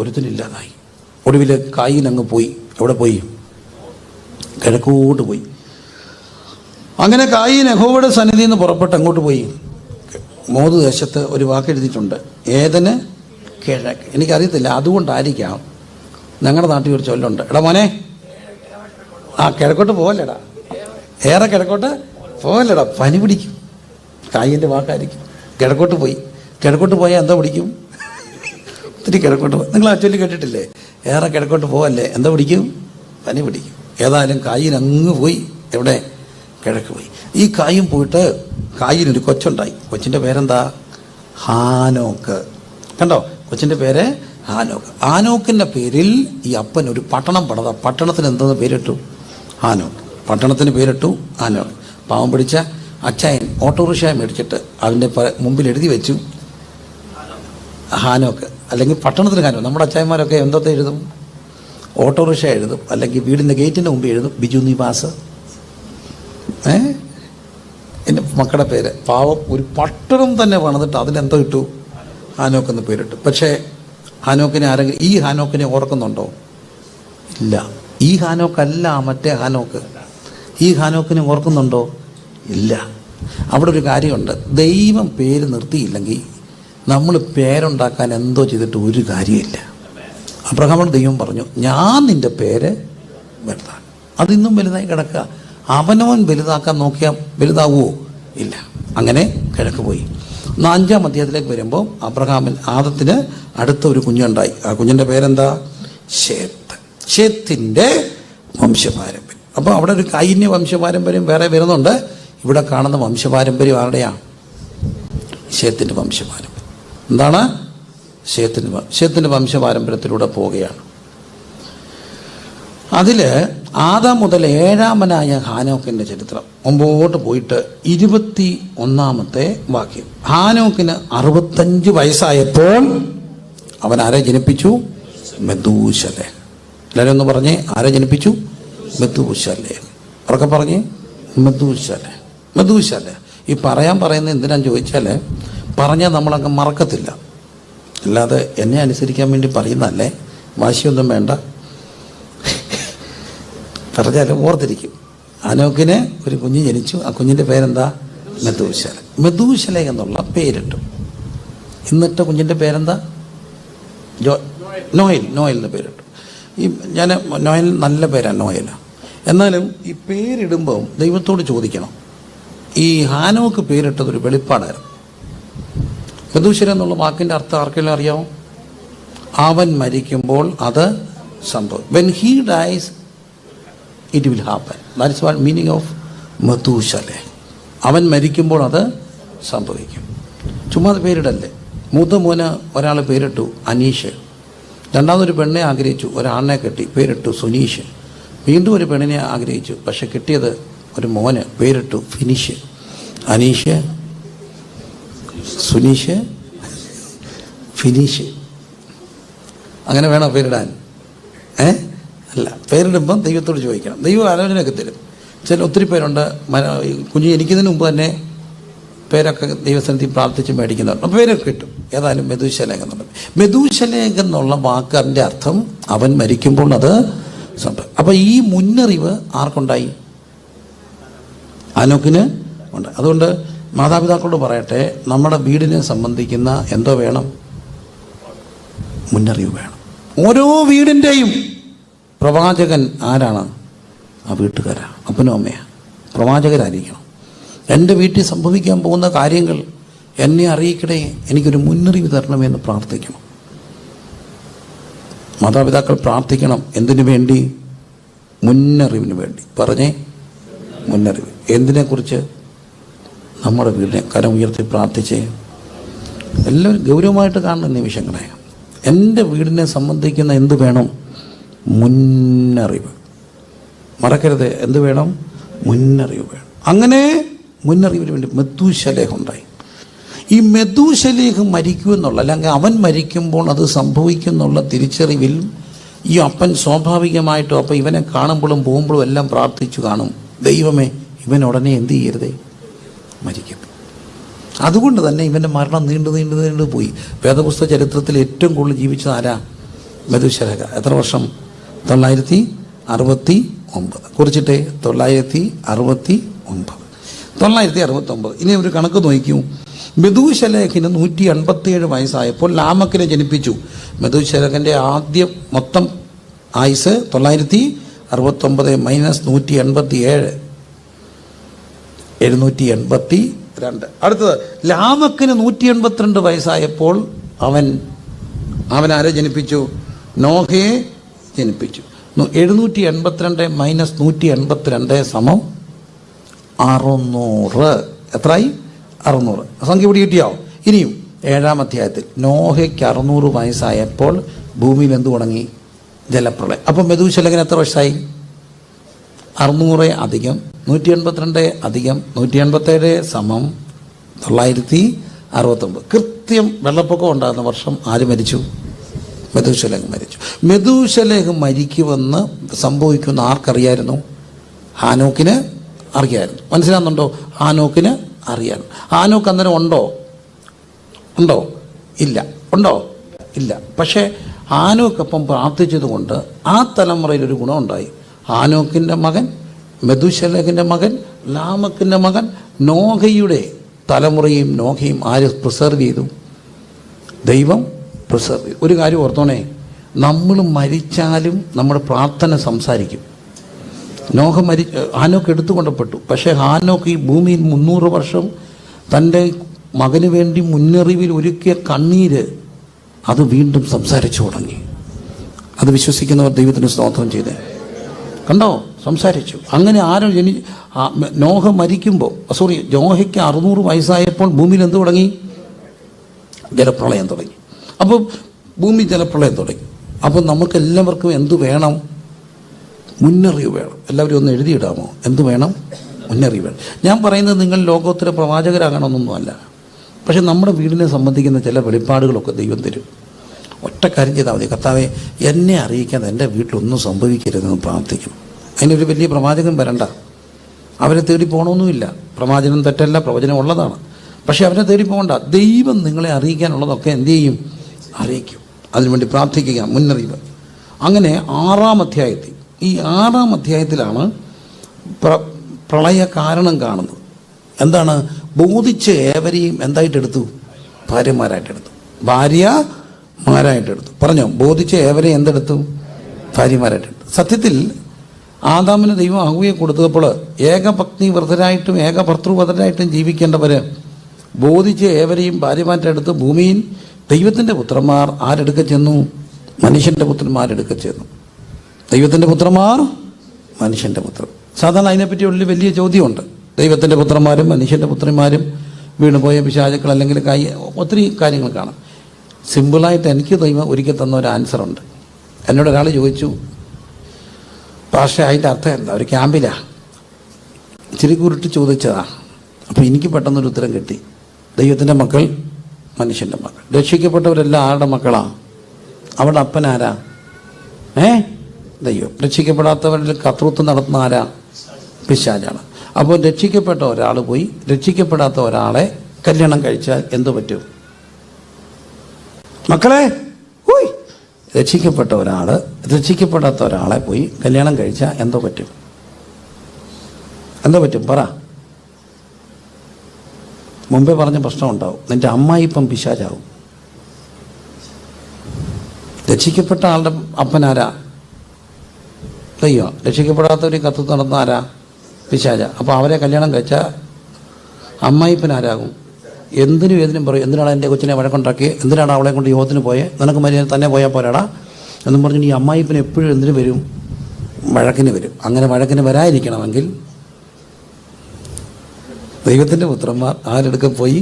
B: ഒരുത്തനില്ലാതായി. ഒടുവിൽ കായീനങ്ങ് പോയി. എവിടെ പോയി? കിഴക്കോട്ട് പോയി. അങ്ങനെ കായീൻ യഹോവയുടെ സന്നിധിയിൽ നിന്ന് പുറപ്പെട്ട് അങ്ങോട്ട് പോയി. മോദ് ദേശത്ത് ഒരു വാക്ക് എഴുതിയിട്ടുണ്ട്, ഏതന് കിഴക്ക്. എനിക്കറിയത്തില്ല, അതുകൊണ്ടായിരിക്കാം ഞങ്ങളുടെ നാട്ടിൽ ഒരു ചൊല്ലുണ്ട്, എടാ മോനെ കിഴക്കോട്ട് പോകല്ലേടാ, ഏറെ കിഴക്കോട്ട് പോകല്ലേടാ, പനി പിടിക്കും. കായിൻ്റെ വാക്കായിരിക്കും. കിഴക്കോട്ട് പോയാൽ എന്താ പിടിക്കും? ഒത്തിരി കിഴക്കോട്ട് പോയി. നിങ്ങൾ ആ ചൊല്ലി കേട്ടിട്ടില്ലേ? ഏറെ കിഴക്കോട്ട് പോകല്ലേ, എന്താ പിടിക്കും? പനി പിടിക്കും. ഏതായാലും കായിനങ്ങ് പോയി. എവിടെ? കിഴക്ക് പോയി. ഈ കായും പോയിട്ട് കായിനൊരു കൊച്ചുണ്ടായി. കൊച്ചിൻ്റെ പേരെന്താ? ഹാനോക്ക്. കണ്ടോ? കൊച്ചിൻ്റെ പേര് ഹാനോക്ക്. ഹാനോക്കിൻ്റെ പേരിൽ ഈ അപ്പൻ ഒരു പട്ടണം പണിത. പട്ടണത്തിന് എന്തെന്ന് പേരിട്ടു? ഹാനോക്ക്. പട്ടണത്തിന് പേരിട്ടു ഹാനോക്ക്. പാവം പിടിച്ച അച്ചായൻ ഓട്ടോറിക്ഷ മേടിച്ചിട്ട് അതിൻ്റെ മുമ്പിൽ എഴുതി വെച്ചു ഹാനോക്ക്. അല്ലെങ്കിൽ പട്ടണത്തിന് ഹാനോക്ക്. നമ്മുടെ അച്ചായന്മാരൊക്കെ എന്തൊക്കെ എഴുതും? ഓട്ടോറിക്ഷ എഴുതും, അല്ലെങ്കിൽ വീടിൻ്റെ ഗേറ്റിൻ്റെ മുമ്പിൽ എഴുതും ബിജു നിവാസ്. എൻ്റെ മക്കളുടെ പേര്. പാവം ഒരു പട്ടണം തന്നെ പണിതിട്ട് അതിനെന്തോ ഇട്ടു? ഹാനോക്കെന്ന് പേരിട്ടു. പക്ഷേ ഹാനോക്കിനെ ആരെങ്കിലും ഈ ഹാനോക്കിനെ ഓർക്കുന്നുണ്ടോ? ഇല്ല. ഈ ഹാനോക്കല്ല മറ്റേ ഹാനോക്ക്. ഈ ഹാനോക്കിനെ ഓർക്കുന്നുണ്ടോ? ഇല്ല. അവിടെ ഒരു കാര്യമുണ്ട്. ദൈവം പേര് നിർത്തിയില്ലെങ്കിൽ നമ്മൾ പേരുണ്ടാക്കാൻ എന്തോ ചെയ്തിട്ട് ഒരു കാര്യമില്ല. അബ്രഹാമോട് ദൈവം പറഞ്ഞു, ഞാൻ നിൻ്റെ പേര് വലുതാക്കും. അതിന്നും വലുതായി കിടക്കുക. അവനവൻ വലുതാക്കാൻ നോക്കിയാൽ വലുതാവുമോ? ഇല്ല. അങ്ങനെ കിഴക്ക് പോയി. 5-ാം അധ്യായത്തിലേക്ക് വരുമ്പോൾ ആദത്തിന് അടുത്ത ഒരു കുഞ്ഞുണ്ടായി. ആ കുഞ്ഞിൻ്റെ പേരെന്താ? ശേത്ത്. ശേത്തിൻ്റെ വംശപാരമ്പര്യം. അപ്പോൾ അവിടെ ഒരു കൈന്യ വംശപാരമ്പര്യം വേറെ വരുന്നുണ്ട്. ഇവിടെ കാണുന്ന വംശപാരമ്പര്യം ആരുടെയാണ്? ശേത്തിൻ്റെ വംശപാരമ്പര്യം. എന്താണ്? ശേത്തിൻ്റെ വംശപാരമ്പര്യത്തിലൂടെ പോവുകയാണ്. അതിൽ ആദാം മുതൽ 7-ാമനായ ഹാനോക്കിൻ്റെ ചരിത്രം മുമ്പോട്ട് പോയിട്ട് 21-ാമത്തെ വാക്യം. ഹാനോക്കിന് 65 വയസ്സായപ്പോൾ അവൻ ആരെ ജനിപ്പിച്ചു? മെഥൂശലേഹ്. എല്ലാവരും ഒന്ന് പറഞ്ഞേ, ആരെ ജനിപ്പിച്ചു? മെഥൂശലേഹ്. അവരൊക്കെ പറഞ്ഞേ മെഥൂശലേഹ്. മെഥൂശലേഹ്. ഈ പറയുന്നത് എന്തിനാന്ന് ചോദിച്ചാൽ, പറഞ്ഞാൽ നമ്മളങ്ങ് മറക്കത്തില്ല. അല്ലാതെ എന്നെ അനുസരിക്കാൻ വേണ്ടി പറയുന്നതല്ലേ, വാശിയൊന്നും വേണ്ട. പറഞ്ഞാലും ഓർത്തിരിക്കും. ഹാനോക്കിന് ഒരു കുഞ്ഞ് ജനിച്ചു. ആ കുഞ്ഞിൻ്റെ പേരെന്താ? മെഥൂശലേഹ്. മെഥൂശലേഹ് എന്നുള്ള പേരിട്ടു. ഇന്നിട്ട കുഞ്ഞിൻ്റെ പേരെന്താ? നോയൽ. നോയൽ എന്ന് പേരിട്ടു. നോയൽ നല്ല പേരാണ്, നോയൽ. എന്നാലും ഈ പേരിടുമ്പോൾ ദൈവത്തോട് ചോദിക്കണം. ഈ ഹാനോക്ക് പേരിട്ടതൊരു വെളിപ്പാടായിരുന്നു. മെഥൂശലേഹ് എന്നുള്ള വാക്കിൻ്റെ അർത്ഥം ആർക്കെല്ലാം അറിയാമോ? അവൻ മരിക്കുമ്പോൾ അത് സംഭവിക്കും. When he dies it will happen. That is what meaning of Methuselah. അവൻ മരിക്കുമ്പോൾ അത് സംഭവിക്കും. ചുമ്മാ പേരിടല്ലേ. മൂത്ത മോന് ഒരാൾ പേരിട്ടു അനീഷ്. രണ്ടാമതൊരു പെണ്ണെ ആഗ്രഹിച്ചു, ഒരാണിനെ കെട്ടി, പേരിട്ടു സുനീഷ്. വീണ്ടും ഒരു പെണ്ണിനെ ആഗ്രഹിച്ചു, പക്ഷെ കിട്ടിയത് ഒരു മോന്, പേരിട്ടു ഫിനിഷ്. അനീഷ്, സുനീഷ്, ഫിനിഷ്. അങ്ങനെ വേണോ പേരിടാൻ? അല്ല. പേരിടുമ്പം ദൈവത്തോട് ചോദിക്കണം. ദൈവം ആലോചനയൊക്കെ തരും. ഒത്തിരി പേരുണ്ട് കുഞ്ഞ് എനിക്കിതിന് മുമ്പ് തന്നെ പേരൊക്കെ ദൈവസ്ഥാനത്തിൽ പ്രാർത്ഥിച്ച് മേടിക്കുന്നുണ്ട്. അപ്പോൾ പേരൊക്കെ കിട്ടും. ഏതായാലും മെഥൂശലേഹ് എന്നുള്ളത്. മെഥൂശലേഹ് എന്നുള്ള വാക്കിൻ്റെ അർത്ഥം അവൻ മരിക്കുമ്പോൾ അത് സംഭവിക്കും. അപ്പോൾ ഈ മുന്നറിവ് ആർക്കുണ്ടായി? ഹാനോക്കിന് ഉണ്ട്. അതുകൊണ്ട് മാതാപിതാക്കളോട് പറയട്ടെ, നമ്മുടെ വീടിനെ സംബന്ധിക്കുന്ന എന്തോ വേണം? മുന്നറിവ് വേണം. ഓരോ വീടിൻ്റെയും പ്രവാചകൻ ആരാണ്? ആ വീട്ടുകാരാണ്, അപ്പനും അമ്മയാണ്. പ്രവാചകരായിരിക്കണം. എൻ്റെ വീട്ടിൽ സംഭവിക്കാൻ പോകുന്ന കാര്യങ്ങൾ എന്നെ അറിയിക്കണേ, എനിക്കൊരു മുന്നറിവ് തരണമെന്ന് പ്രാർത്ഥിക്കണം. മാതാപിതാക്കൾ പ്രാർത്ഥിക്കണം. എന്തിനു വേണ്ടി? മുന്നറിവിന് വേണ്ടി. പറഞ്ഞേ, മുന്നറിവ്. എന്തിനെക്കുറിച്ച്? നമ്മുടെ വീടിനെ. കരം ഉയർത്തി പ്രാർത്ഥിച്ചേ. എല്ലാവരും ഗൗരവമായിട്ട് കാണുന്ന നിമിഷങ്ങളെ. എൻ്റെ വീടിനെ സംബന്ധിക്കുന്ന എന്ത് വേണം? മുന്നറിവ്. മറക്കരുത്. എന്ത് വേണം? മുന്നറിവ് വേണം. അങ്ങനെ മുന്നറിവിന് വേണ്ടി മെഥൂശലേഹ് ഉണ്ടായി. ഈ മെഥൂശലേഹ് മരിക്കുമെന്നുള്ള, അല്ലെങ്കിൽ അവൻ മരിക്കുമ്പോൾ അത് സംഭവിക്കുന്നുള്ള തിരിച്ചറിവിൽ ഈ അപ്പൻ സ്വാഭാവികമായിട്ടും അപ്പം ഇവനെ കാണുമ്പോഴും പോകുമ്പോഴും എല്ലാം പ്രാർത്ഥിച്ചു കാണും, ദൈവമേ ഇവൻ ഉടനെ എന്ത് ചെയ്യരുതേ, മരിക്കും. അതുകൊണ്ട് തന്നെ ഇവൻ്റെ മരണം നീണ്ടു പോയി. വേദപുസ്തക ചരിത്രത്തിൽ ഏറ്റവും കൂടുതൽ ജീവിച്ചത് ആരാ? മെഥൂശലേഹ്. എത്ര വർഷം? 969. കുറിച്ചിട്ടേ 969. 969. ഇനി ഒരു കണക്ക് നോക്കൂ. മെഥൂശലേഹിന് 187 വയസ്സായപ്പോൾ ലാമക്കിനെ ജനിപ്പിച്ചു. മെഥൂശലേഹിൻ്റെ ആദ്യം മൊത്തം ആയുസ് 969 മൈനസ് 187, 782. അടുത്തത് ലാമക്കിന് 182 വയസ്സായപ്പോൾ അവൻ ആരെ ജനിപ്പിച്ചു? നോഹയെ ജനിപ്പിച്ചു. 782 മൈനസ് 182 സമം 600. എത്രയായി? 600. സംഖ്യ പിടി കിട്ടിയോ? ഇനിയും 7-ാം അധ്യായത്തിൽ നോഹയ്ക്ക് 600 വയസ്സായപ്പോൾ ഭൂമിയിൽ എന്ത് തുടങ്ങി? ജലപ്രളയം. അപ്പം മെഥൂശലേഹിന് എത്ര വയസ്സായി? 600 അധികം 182 അധികം 187 സമം 969. കൃത്യം വെള്ളപ്പൊക്കം ഉണ്ടാകുന്ന വർഷം ആര് മരിച്ചു? മെഥൂശലേഹ് മരിച്ചു. മെഥൂശലേഹ് മരിക്കുമെന്ന് സംഭവിക്കുന്ന ആർക്കറിയായിരുന്നു? ഹാനോക്കിന് അറിയായിരുന്നു. മനസ്സിലാകുന്നുണ്ടോ? ഹാനോക്കിന് അറിയായിരുന്നു. ഹാനോക്ക് അന്നേരം ഉണ്ടോ? ഇല്ല. ഉണ്ടോ? ഇല്ല. പക്ഷേ ഹാനോക്കൊപ്പം പ്രാർത്ഥിച്ചതുകൊണ്ട് ആ തലമുറയിലൊരു ഗുണമുണ്ടായി. ഹാനോക്കിൻ്റെ മകൻ, മെഥൂശലേഹിൻ്റെ മകൻ, ലാമക്കിൻ്റെ മകൻ, നോഹയുടെ തലമുറയും നോഹയും ആര് പ്രിസർവ് ചെയ്തു? ദൈവം പ്രിസർവ് ചെയ്യും. ഒരു കാര്യം ഓർത്തോണേ, നമ്മൾ മരിച്ചാലും നമ്മുടെ പ്രാർത്ഥന സംസാരിക്കും. ഹാനോക്ക് എടുത്തുകൊണ്ടപ്പെട്ടു. പക്ഷേ ഹാനോക്ക് ഈ ഭൂമിയിൽ 300 വർഷം തൻ്റെ മകന് വേണ്ടി മുന്നറിവിൽ ഒരുക്കിയ കണ്ണീര് അത് വീണ്ടും സംസാരിച്ചു തുടങ്ങി. അത് വിശ്വസിക്കുന്നവർ ദൈവത്തിന് സ്തോത്രം ചെയ്തേ. കണ്ടോ, സംസാരിച്ചു. അങ്ങനെ നോഹ മരിക്കുമ്പോൾ നോഹയ്ക്ക് 600 വയസ്സായപ്പോൾ ഭൂമിയിൽ എന്ത് തുടങ്ങി? ജലപ്രളയം തുടങ്ങി. അപ്പോൾ ഭൂമി ജലപ്രളയം തുടങ്ങി. അപ്പോൾ നമുക്ക് എല്ലാവർക്കും എന്ത് വേണം? മുന്നറിവ് വേണം. എല്ലാവരും ഒന്ന് എഴുതിയിടാമോ? എന്ത് വേണം? മുന്നറിവ് വേണം. ഞാൻ പറയുന്നത് നിങ്ങൾ ലോകോത്തര പ്രവാചകരാകണമെന്നൊന്നുമല്ല. പക്ഷെ നമ്മുടെ വീടിനെ സംബന്ധിക്കുന്ന ചില വെളിപ്പാടുകളൊക്കെ ദൈവം തരും. ഒറ്റ കാര്യം ചെയ്താൽ മതി, കർത്താവേ എന്നെ അറിയിക്കാതെ എൻ്റെ വീട്ടിലൊന്നും സംഭവിക്കരുതെന്ന് പ്രാർത്ഥിക്കും. അതിനൊരു വലിയ പ്രവാചകൻ വരണ്ട, അവരെ തേടി പോകണമെന്നുമില്ല. പ്രവാചനം തെറ്റല്ല, പ്രവചനം ഉള്ളതാണ്. പക്ഷെ അവരെ തേടി പോകണ്ട. ദൈവം നിങ്ങളെ അറിയിക്കാനുള്ളതൊക്കെ എന്ത് ചെയ്യും? അറിയിക്കും. അതിനുവേണ്ടി പ്രാർത്ഥിക്കുക, മുന്നറിയിപ്പ്. അങ്ങനെ 6-ാം അധ്യായത്തിൽ, ഈ 6-ാം അധ്യായത്തിലാണ് പ്രളയ കാരണം കാണുന്നത്. എന്താണ്? ബോധിച്ച ഏവരെയും എന്തായിട്ടെടുത്തു? ഭാര്യമാരായിട്ടെടുത്തു. ഭാര്യമാരായിട്ടെടുത്തു. പറഞ്ഞോ, ബോധിച്ച ഏവരെ എന്തെടുത്തു? ഭാര്യമാരായിട്ടെടുത്തു. സത്യത്തിൽ ആദാമിന് ദൈവം ഹവ്വയെ കൊടുത്തപ്പോൾ ഏകപത്നി വ്രതരായിട്ടും ഏകഭർത്തൃവ്രതരായിട്ടും ജീവിക്കേണ്ടവർ ബോധിച്ച ഏവരെയും ഭാര്യമാരെടുത്ത് ഭൂമിയിൽ ദൈവത്തിൻ്റെ പുത്രന്മാർ ആരെടുക്ക ചെന്നു? മനുഷ്യൻ്റെ പുത്രന്മാരെടുക്ക ചെന്നു. ദൈവത്തിൻ്റെ പുത്രന്മാർ, മനുഷ്യൻ്റെ പുത്രൻ. സാധാരണ അതിനെപ്പറ്റി ഒരു വലിയ ചോദ്യമുണ്ട്. ദൈവത്തിൻ്റെ പുത്രന്മാരും മനുഷ്യൻ്റെ പുത്രന്മാരും വീണുപോയ പിശാചുക്കൾ അല്ലെങ്കിൽ ഒത്തിരി കാര്യങ്ങൾ കാണാം. സിമ്പിളായിട്ട് എനിക്ക് ദൈവം ഒരിക്കൽ തന്ന ഒരു ആൻസറുണ്ട്. എന്നോട് ഒരാൾ ചോദിച്ചു, പക്ഷേ അതിൻ്റെ അർത്ഥം എന്താ? ഒരു ക്യാമ്പിലാണ് ഇച്ചിരി കുരുട്ട് ചോദിച്ചതാ. അപ്പോൾ എനിക്ക് പെട്ടെന്നൊരു ഉത്തരം കിട്ടി. ദൈവത്തിൻ്റെ മക്കൾ, മനുഷ്യൻ്റെ മക്കൾ. രക്ഷിക്കപ്പെട്ടവരെല്ലാം ആരുടെ മക്കളാ? അവരുടെ അപ്പൻ ആരാ? ദൈവം. രക്ഷിക്കപ്പെടാത്തവരിൽ കർത്തൃത്വം നടത്തുന്ന ആരാ? പിശാചാണ്. അപ്പോൾ രക്ഷിക്കപ്പെട്ട ഒരാൾ പോയി രക്ഷിക്കപ്പെടാത്ത ഒരാളെ കല്യാണം കഴിച്ചാൽ എന്തു പറ്റും? മക്കളെ, രക്ഷിക്കപ്പെടാത്ത ഒരാളെ പോയി കല്യാണം കഴിച്ചാൽ എന്തോ പറ്റും? പറ. മുമ്പേ പറഞ്ഞ പ്രശ്നം ഉണ്ടാവും. നിന്റെ അമ്മായിപ്പം പിശാചാവും. രക്ഷിക്കപ്പെട്ട ആളുടെ അപ്പനാരാ? ദൈവം. രക്ഷിക്കപ്പെടാത്തവർ കർത്തൃത്വം നടന്ന ആരാ? പിശാച. അപ്പോൾ അവരെ കല്യാണം കഴിച്ചാൽ അമ്മായിപ്പനാരാകും. എന്തിനും ഏതിനും പറയും, എന്തിനാണ് എൻ്റെ കൊച്ചിനെ വഴക്കുണ്ടാക്കി, എന്തിനാണ് അവളെ കൊണ്ട് യോഗത്തിന് പോയേ, നിനക്ക് മര്യാദ തന്നെ പോയാൽ പോരാടാ എന്നും പറഞ്ഞിട്ട് ഈ അമ്മായിപ്പന് എപ്പോഴും എന്തിനു വരും? വഴക്കിന് വരും. അങ്ങനെ വഴക്കിന് വരാതിരിക്കണമെങ്കിൽ ദൈവത്തിൻ്റെ പുത്രന്മാർ ആരെടുക്ക പോയി?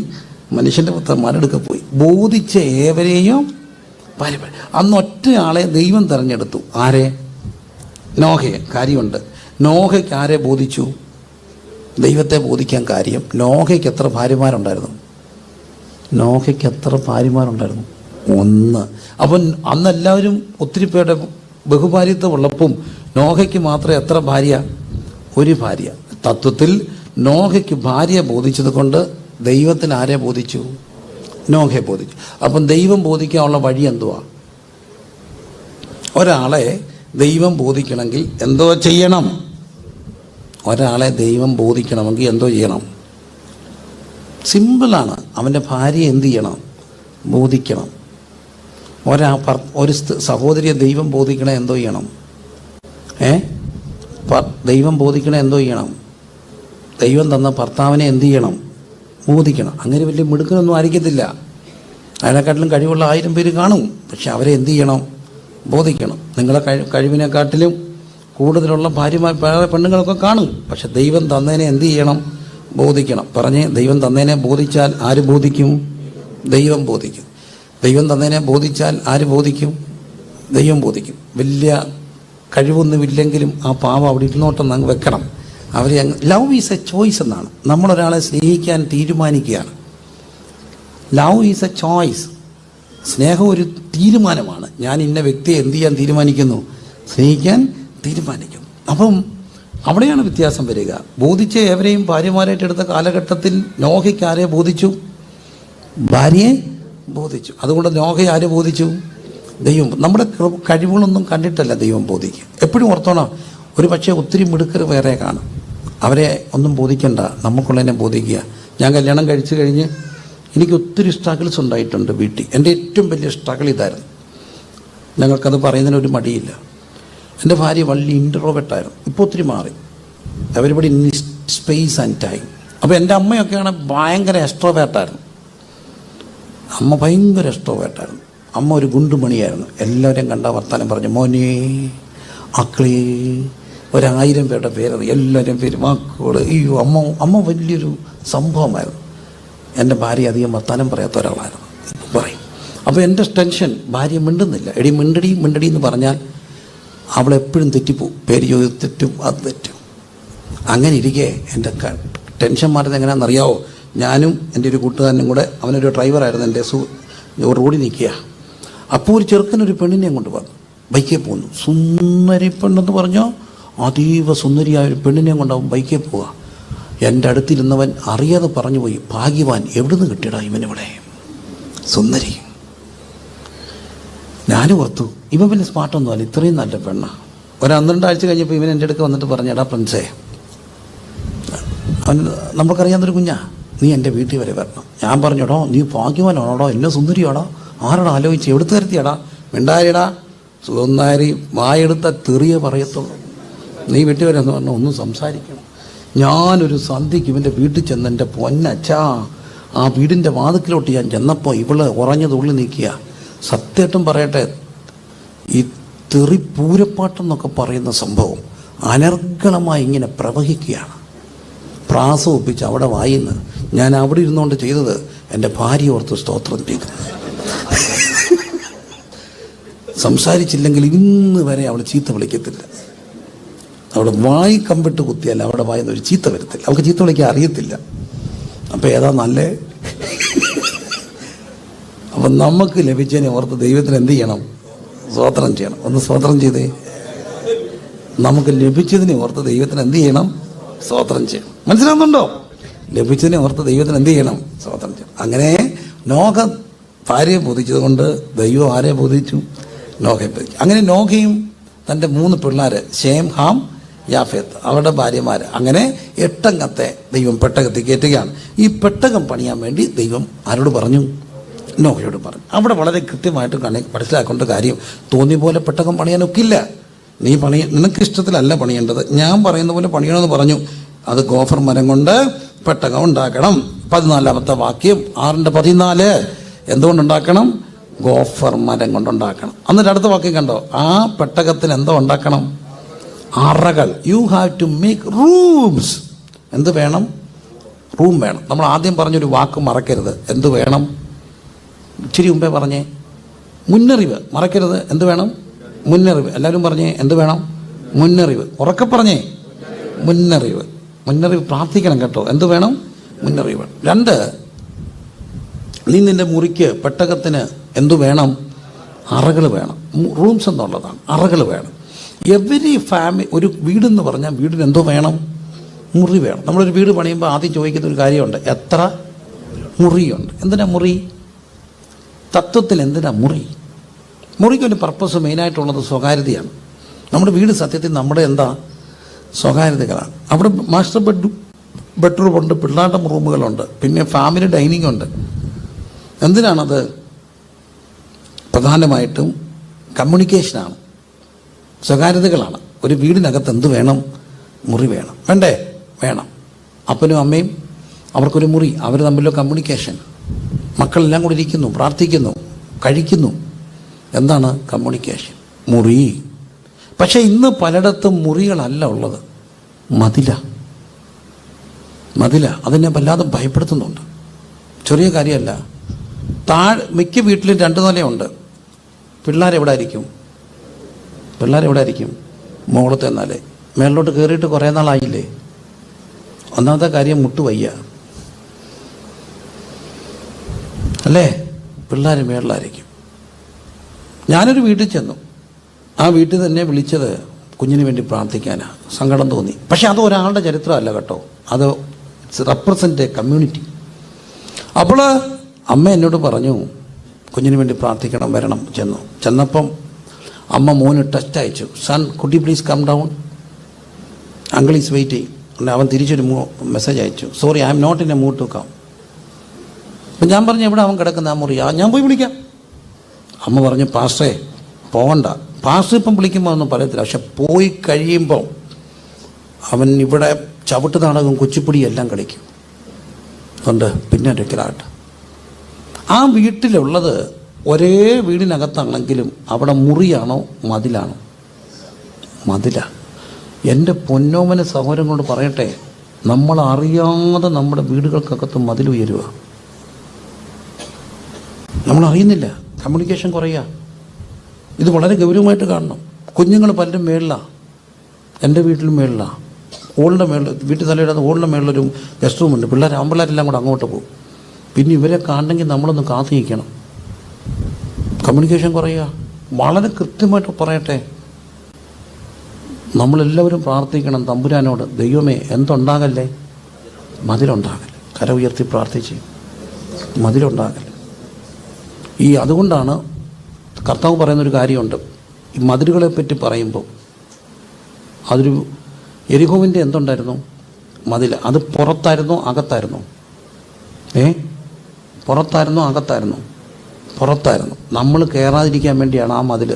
B: മനുഷ്യൻ്റെ പുത്രന്മാരെടുക്ക പോയി. ബോധിച്ച ഏവരെയും അന്ന് ഒറ്റയാളെ ദൈവം തിരഞ്ഞെടുത്തു. ആരെ? നോഹയെ. കാര്യമുണ്ട്. നോഹയ്ക്ക് ആരെ ബോധിച്ചു? ദൈവത്തെ ബോധിക്കാൻ കാര്യം. നോഹയ്ക്ക് എത്ര ഭാര്യമാരുണ്ടായിരുന്നു? 1. അപ്പം അന്നെല്ലാവരും ഒത്തിരി പേരുടെ ബഹുഭാര്യത്വം ഉള്ളപ്പം നോഹയ്ക്ക് മാത്രം എത്ര ഭാര്യ? 1 ഭാര്യ. തത്വത്തിൽ നോഹയ്ക്ക് ഭാര്യ ബോധിച്ചത് കൊണ്ട് ദൈവത്തിന് ആരെ ബോധിച്ചു? നോഹയെ ബോധിച്ചു. അപ്പം ദൈവം ബോധിക്കാനുള്ള വഴി എന്തുവാ? ഒരാളെ ദൈവം ബോധിക്കണമെങ്കിൽ എന്തോ ചെയ്യണം? സിമ്പിളാണ്. അവൻ്റെ ഭാര്യയെ എന്ത് ചെയ്യണം? ബോധിക്കണം. ഒരു സഹോദരിയെ ദൈവം ബോധിക്കണേ എന്തോ ചെയ്യണം? ദൈവം ബോധിക്കണേ എന്തോ ചെയ്യണം? ദൈവം തന്ന ഭർത്താവിനെ എന്ത് ചെയ്യണം? ബോധിക്കണം. അങ്ങനെ വലിയ മിടുക്കനൊന്നും ആയിരിക്കത്തില്ല. അതിനെക്കാട്ടിലും കഴിവുള്ള 1000 പേര് കാണും. പക്ഷെ അവരെ എന്ത് ചെയ്യണം? ബോധിക്കണം. നിങ്ങളെ കഴിവിനെക്കാട്ടിലും കൂടുതലുള്ള ഭാര്യമാർ വേറെ പെണ്ണുങ്ങളൊക്കെ കാണും. പക്ഷെ ദൈവം തന്നതിനെ എന്ത് ചെയ്യണം? ബോധിക്കണം. പറഞ്ഞ്, ദൈവം തന്നതിനെ ബോധിച്ചാൽ ആര് ബോധിക്കും? ദൈവം ബോധിക്കും. ദൈവം തന്നതിനെ ബോധിച്ചാൽ ആര് ബോധിക്കും? ദൈവം ബോധിക്കും. വലിയ കഴിവൊന്നുമില്ലെങ്കിലും ആ പാവം അവിടെ ഇരുന്നോട്ടെന്ന് അങ്ങ് വെക്കണം. അവരെ ലവ് ഈസ് എ ചോയ്സ് എന്നാണ്. നമ്മളൊരാളെ സ്നേഹിക്കാൻ തീരുമാനിക്കുകയാണ്. Love is a choice. സ്നേഹം ഒരു തീരുമാനമാണ്. ഞാൻ ഇന്ന വ്യക്തിയെ എന്ത് ചെയ്യാൻ തീരുമാനിക്കുന്നു? സ്നേഹിക്കാൻ തീരുമാനിക്കുന്നു. അപ്പം അവിടെയാണ് വ്യത്യാസം വരിക. ബോധിച്ച ഏവരെയും ഭാര്യമാരായിട്ടെടുത്ത കാലഘട്ടത്തിൽ നോഹയ്ക്ക് ആരെ ബോധിച്ചു? ഭാര്യയെ ബോധിച്ചു. അതുകൊണ്ട് നോഹയെ ആരെ ബോധിച്ചു? ദൈവം. നമ്മുടെ കഴിവുകളൊന്നും കണ്ടിട്ടല്ല ദൈവം ബോധിക്കുക. എപ്പോഴും ഓർത്തോണം, ഒരു പക്ഷേ ഒത്തിരി മിടുക്കർ വേറെ കാണും. അവരെ ഒന്നും ബോധിക്കണ്ട, നമുക്കുള്ളതിനെ ബോധിക്കുക. ഞാൻ കല്യാണം കഴിച്ചു കഴിഞ്ഞ് എനിക്ക് ഒത്തിരി സ്ട്രഗിൾസ് ഉണ്ടായിട്ടുണ്ട് വീട്ടിൽ. എൻ്റെ ഏറ്റവും വലിയ സ്ട്രഗിൾ ഇതായിരുന്നു. ഞങ്ങൾക്കത് പറയുന്നതിനൊരു മടിയില്ല. എൻ്റെ ഭാര്യ വലിയ ഇൻട്രോവേർട്ടായിരുന്നു. ഇപ്പോൾ ഒത്തിരി മാറി. Everybody needs space and time. അപ്പോൾ എൻ്റെ അമ്മയൊക്കെയാണ് ഭയങ്കര എക്സ്ട്രോവേർട്ടായിരുന്നു. അമ്മ ഭയങ്കര എക്സ്ട്രോവേർട്ടായിരുന്നു. അമ്മ ഒരു ഗുണ്ടുമണിയായിരുന്നു. എല്ലാവരെയും കണ്ട വർത്താനം പറഞ്ഞു, മോനെ, അക്കളി, 1000 പേരുടെ പേരറിയും, എല്ലാവരെയും പേര്, വാക്കുകൾ. അയ്യോ, അമ്മ വലിയൊരു സംഭവമായിരുന്നു. എൻ്റെ ഭാര്യ അധികം വർത്താനം പറയാത്ത ഒരാളായിരുന്നു, പറയും. അപ്പോൾ എൻ്റെ ടെൻഷൻ, ഭാര്യ മിണ്ടുന്നില്ല. എടി മിണ്ടടി മിണ്ടടി എന്ന് പറഞ്ഞാൽ അവളെപ്പോഴും തെറ്റിപ്പോവും. പേര് ചോദിച്ച് തെറ്റും, അത് തെറ്റും. അങ്ങനെ ഇരിക്കെ എൻ്റെ ടെൻഷൻ മാറുന്നത് എങ്ങനെയാണെന്നറിയാവോ? ഞാനും എൻ്റെ ഒരു കൂട്ടുകാരനും കൂടെ, അവനൊരു ഡ്രൈവറായിരുന്നു, എൻ്റെ റോഡിൽ നിൽക്കുക. അപ്പോൾ ഒരു ചെറുക്കനൊരു പെണ്ണിനെയും കൊണ്ട് വന്നു, ബൈക്കിൽ പോകുന്നു. സുന്ദരി പെണ്ണെന്ന് പറഞ്ഞോ, അതീവ സുന്ദരിയായ ഒരു പെണ്ണിനെയും കൊണ്ടാവും ബൈക്കിൽ പോവുക. എൻ്റെ അടുത്തിരുന്നവൻ അറിയാതെ പറഞ്ഞു പോയി, ഭാഗ്യവാൻ, എവിടുന്ന് കിട്ടിയടാ ഇവനിവിടെ സുന്ദരി. ഞാനും ഓർത്തു, ഇവൻ വലിയ സ്മാർട്ടൊന്നുമല്ല, ഇത്രയും നല്ല പെണ്ണ. 1-2 ആഴ്ച കഴിഞ്ഞപ്പോൾ ഇവൻ എൻ്റെ അടുക്ക് വന്നിട്ട് പറഞ്ഞു, എടാ പ്രിൻസേ, അവൻ നമുക്കറിയാവുന്നൊരു കുഞ്ഞാ, നീ എൻ്റെ വീട്ടിൽ വരെ വരണം. ഞാൻ പറഞ്ഞോടോ, നീ ഭാഗ്യവാനാണോടോ, എന്നെ സുന്ദരിയോടാ, ആരോടാ ആലോചിച്ച്, എവിടുത്തെ വരുത്തിയാടാ, മിണ്ടാരിടാ, സുന്ദരി, വായെടുത്ത തെറിയെ പറയത്തുള്ളൂ, നീ വീട്ടിൽ വരെന്ന് പറഞ്ഞു, ഒന്നും സംസാരിക്കണം. ഞാനൊരു സന്ധ്യയ്ക്ക് ഇവൻ്റെ വീട്ടിൽ ചെന്ന്, എൻ്റെ പൊന്നച്ചാ, ആ വീടിൻ്റെ വാതിക്കലോട്ട് ഞാൻ ചെന്നപ്പോൾ ഇവള് ഉറഞ്ഞതുള്ളി നീക്കിയ. സത്യമായിട്ടും പറയട്ടെ, ഈ തെറി പൂരപ്പാട്ടെന്നൊക്കെ പറയുന്ന സംഭവം അനർഗളമായി ഇങ്ങനെ പ്രവഹിക്കുകയാണ്. പ്രാസം ഒപ്പിച്ച് അവിടെ വായിന്ന് ഞാൻ അവിടെ ഇരുന്നുകൊണ്ട് ചെയ്തത്, എൻ്റെ ഭാര്യ ഓർത്ത് സ്തോത്രം ചെയ്തു. സംസാരിച്ചില്ലെങ്കിൽ ഇന്ന് വരെ അവൾ ചീത്ത വിളിക്കത്തില്ല. അവിടെ വായി കമ്പിട്ട് കുത്തിയാൽ അവിടെ വായിന്ന് ഒരു ചീത്ത വരത്തില്ല. അവൾക്ക് ചീത്ത വിളിക്കാൻ അറിയത്തില്ല. അപ്പം ഏതാ നല്ലേ? അപ്പം നമുക്ക് ലഭിച്ചതിനെ ഓർത്ത് ദൈവത്തിന് എന്ത് ചെയ്യണം? സ്തോത്രം ചെയ്യണം. ഒന്ന് സ്തോത്രം ചെയ്തേ. നമുക്ക് ലഭിച്ചതിനെ ഓർത്ത് ദൈവത്തിന് എന്ത് ചെയ്യണം? സ്തോത്രം ചെയ്യണം. മനസ്സിലാവുന്നുണ്ടോ? ലഭിച്ചതിനെ ഓർത്ത് ദൈവത്തിന് എന്ത് ചെയ്യണം? സ്തോത്രം ചെയ്യണം. അങ്ങനെ നോഹ ഭാര്യയെ ബോധിച്ചത് കൊണ്ട് ദൈവം ആരെ ബോധിച്ചു? നോഹയെ ബോധിച്ചു. അങ്ങനെ നോഹയും തൻ്റെ 3 പിള്ളേർ, ശേം, ഹാം, യാഫേത്ത്, അവരുടെ ഭാര്യമാർ, അങ്ങനെ 8 അംഗത്തെ ദൈവം പെട്ടകത്തിൽ കയറ്റുകയാണ്. ഈ പെട്ടകം പണിയാൻ വേണ്ടി ദൈവം ആരോട് പറഞ്ഞു? നോഹയോട് പറഞ്ഞു. അവിടെ വളരെ കൃത്യമായിട്ട് മനസ്സിലാക്കേണ്ട കാര്യം, തോന്നിയ പോലെ പെട്ടകം പണിയാനൊക്കില്ല. നിനക്ക് ഇഷ്ടത്തിലല്ല പണിയേണ്ടത്, ഞാൻ പറയുന്ന പോലെ പണിയണമെന്ന് പറഞ്ഞു. അത് ഗോഫർ മരം കൊണ്ട് പെട്ടകം ഉണ്ടാക്കണം. 14ാമത്തെ വാക്യം 6:14. എന്തുകൊണ്ടുണ്ടാക്കണം? ഗോഫർ മരം കൊണ്ടുണ്ടാക്കണം. എന്നിട്ട് അടുത്ത വാക്യം കണ്ടോ, ആ പെട്ടകത്തിന് എന്തോ ഉണ്ടാക്കണം? അറകൾ. You have to make rooms. എന്ത് വേണം? റൂം വേണം. നമ്മൾ ആദ്യം പറഞ്ഞൊരു വാക്ക് മറക്കരുത്. എന്ത് വേണം? ഇച്ചിരി മുമ്പേ പറഞ്ഞേ, മുന്നറിവ്. മറക്കരുത്. എന്ത് വേണം? മുന്നറിവ്. എല്ലാവരും പറഞ്ഞേ, എന്ത് വേണം? മുന്നറിവ്. ഉറക്കെ പറഞ്ഞേ, മുന്നറിവ്. മുന്നറിവ് പ്രാർത്ഥിക്കണം കേട്ടോ. എന്ത് വേണം? മുന്നറിവ്. 2, നീ നിന്റെ മുറിക്ക്, പെട്ടകത്തിന് എന്തു വേണം? അറകൾ വേണം. റൂംസ് എന്നുള്ളതാണ്, അറകൾ വേണം. എവരി ഫാമിലി, ഒരു വീടെന്ന് പറഞ്ഞാൽ വീടിന് എന്തോ വേണം? മുറി വേണം. നമ്മളൊരു വീട് പണിയുമ്പോൾ ആദ്യം ചോദിക്കുന്ന ഒരു കാര്യമുണ്ട്, എത്ര മുറിയുണ്ട്? എന്തിനാ മുറി? തത്വത്തിൽ എന്തിനാ മുറി? മുറിക്കൊരു പർപ്പസ് മെയിനായിട്ടുള്ളത് സ്വകാര്യതയാണ്. നമ്മുടെ വീട് സത്യത്തിൽ നമ്മുടെ എന്താ? സ്വകാര്യതകളാണ്. അവിടെ മാസ്റ്റർ ബെഡ്റൂമുണ്ട്, പിള്ളേരുടെ റൂമുകളുണ്ട്, പിന്നെ ഫാമിലി ഡൈനിങ് ഉണ്ട്. എന്തിനാണത്? പ്രധാനമായിട്ടും കമ്മ്യൂണിക്കേഷനാണ്, സ്വകാര്യതകളാണ്. ഒരു വീടിനകത്ത് എന്ത് വേണം? മുറി വേണം. വേണ്ടേ? വേണം. അപ്പനും അമ്മയും അവർക്കൊരു മുറി, അവർ തമ്മിലുള്ള കമ്മ്യൂണിക്കേഷൻ. മക്കളെല്ലാം കൂടി ഇരിക്കുന്നു, പ്രാർത്ഥിക്കുന്നു, കഴിക്കുന്നു. എന്താണ് കമ്മ്യൂണിക്കേഷൻ? മുറി. പക്ഷേ ഇന്ന് പലയിടത്തും മുറികളല്ല ഉള്ളത്, മതില. അതിനെ വല്ലാതെ ഭയപ്പെടുത്തുന്നുണ്ട്. ചെറിയ കാര്യമല്ല. മിക്ക വീട്ടിലും 2 നിലയുണ്ട്. പിള്ളേരെവിടെ ആയിരിക്കും? മുകളത്തെ നില. മേളിലോട്ട് കയറിയിട്ട് കുറേ നാളായില്ലേ? ഒന്നാമത്തെ കാര്യം, മുട്ടുവയ്യ അല്ലേ? പിള്ളേർ മേളിലായിരിക്കും. ഞാനൊരു വീട്ടിൽ ചെന്നു. ആ വീട്ടിൽ തന്നെ വിളിച്ചത് കുഞ്ഞിന് വേണ്ടി പ്രാർത്ഥിക്കാനാണ്. സങ്കടം തോന്നി. പക്ഷെ അത് ഒരാളുടെ ചരിത്രമല്ല കേട്ടോ, അത് റെപ്രസെൻ്റ് എ കമ്മ്യൂണിറ്റി. അപ്പോൾ അമ്മ എന്നോട് പറഞ്ഞു, കുഞ്ഞിന് വേണ്ടി പ്രാർത്ഥിക്കണം, വരണം. ചെന്നപ്പം അമ്മ മോന് ടെസ്റ്റ് അയച്ചു. Son, could you please come down, uncle is waiting. അവൻ തിരിച്ചൊരു മെസ്സേജ് അയച്ചു, sorry, I am not in a mood to come. അപ്പം ഞാൻ പറഞ്ഞു എവിടെ അവൻ കിടക്കുന്ന ആ മുറി? ഞാൻ പോയി വിളിക്കാം. അമ്മ പറഞ്ഞു പാസ്റ്ററേ പോകണ്ട. പാസ്റ്റർ ഇപ്പം വിളിക്കുമ്പോൾ ഒന്നും പറയത്തില്ല, പക്ഷെ പോയി കഴിയുമ്പോൾ അവൻ ഇവിടെ ചവിട്ട് നാടകം കുച്ചിപ്പുടി എല്ലാം കളിക്കും. അതുകൊണ്ട് പിന്നെ ഒരിക്കലായിട്ട് ആ വീട്ടിലുള്ളത് ഒരേ വീടിനകത്താണെങ്കിലും അവിടെ മുറിയാണോ മതിലാണോ? മതിലാണ്. എൻ്റെ പൊന്നോമന സഹോദരങ്ങളോട് പറയട്ടെ, നമ്മൾ അറിയാതെ നമ്മുടെ വീടുകൾക്കകത്ത് മതിലുയരുക. നമ്മളറിയുന്നില്ല, കമ്മ്യൂണിക്കേഷൻ കുറയുക. ഇത് വളരെ ഗൗരവമായിട്ട് കാണണം. കുഞ്ഞുങ്ങൾ പലരും മേളിലാണ്, എൻ്റെ വീട്ടിലും മേളിലാണ്, ഓളിൻ്റെ മേളിൽ, വീട്ടിൽ തലയിടാതെ ഓളിൻ്റെ മേളിലൊരു ഗസ്റ്റ് റൂമുണ്ട്. ആമ്പിള്ളേരെല്ലാം കൂടെ അങ്ങോട്ട് പോകും. പിന്നെ ഇവരെ കാണണമെങ്കിൽ നമ്മളൊന്ന് കാത്തു നിൽക്കണം. കമ്മ്യൂണിക്കേഷൻ കുറയുക. വളരെ കൃത്യമായിട്ട് പറയട്ടെ, നമ്മളെല്ലാവരും പ്രാർത്ഥിക്കണം തമ്പുരാനോട്, ദൈവമേ എന്തുണ്ടാകല്ലേ? മതിലുണ്ടാകല്ലേ. കര ഉയർത്തി പ്രാർത്ഥിച്ച് മതിലുണ്ടാകല്ലേ. അതുകൊണ്ടാണ് കർത്താവ് പറയുന്നൊരു കാര്യമുണ്ട്. ഈ മതിലുകളെ പറ്റി പറയുമ്പോൾ അതൊരു യെരിഹോവിൻ്റെ എന്തുണ്ടായിരുന്നു? മതിൽ. അത് പുറത്തായിരുന്നോ അകത്തായിരുന്നോ? പുറത്തായിരുന്നോ അകത്തായിരുന്നോ? പുറത്തായിരുന്നു. നമ്മൾ കയറാതിരിക്കാൻ വേണ്ടിയാണ് ആ മതിൽ.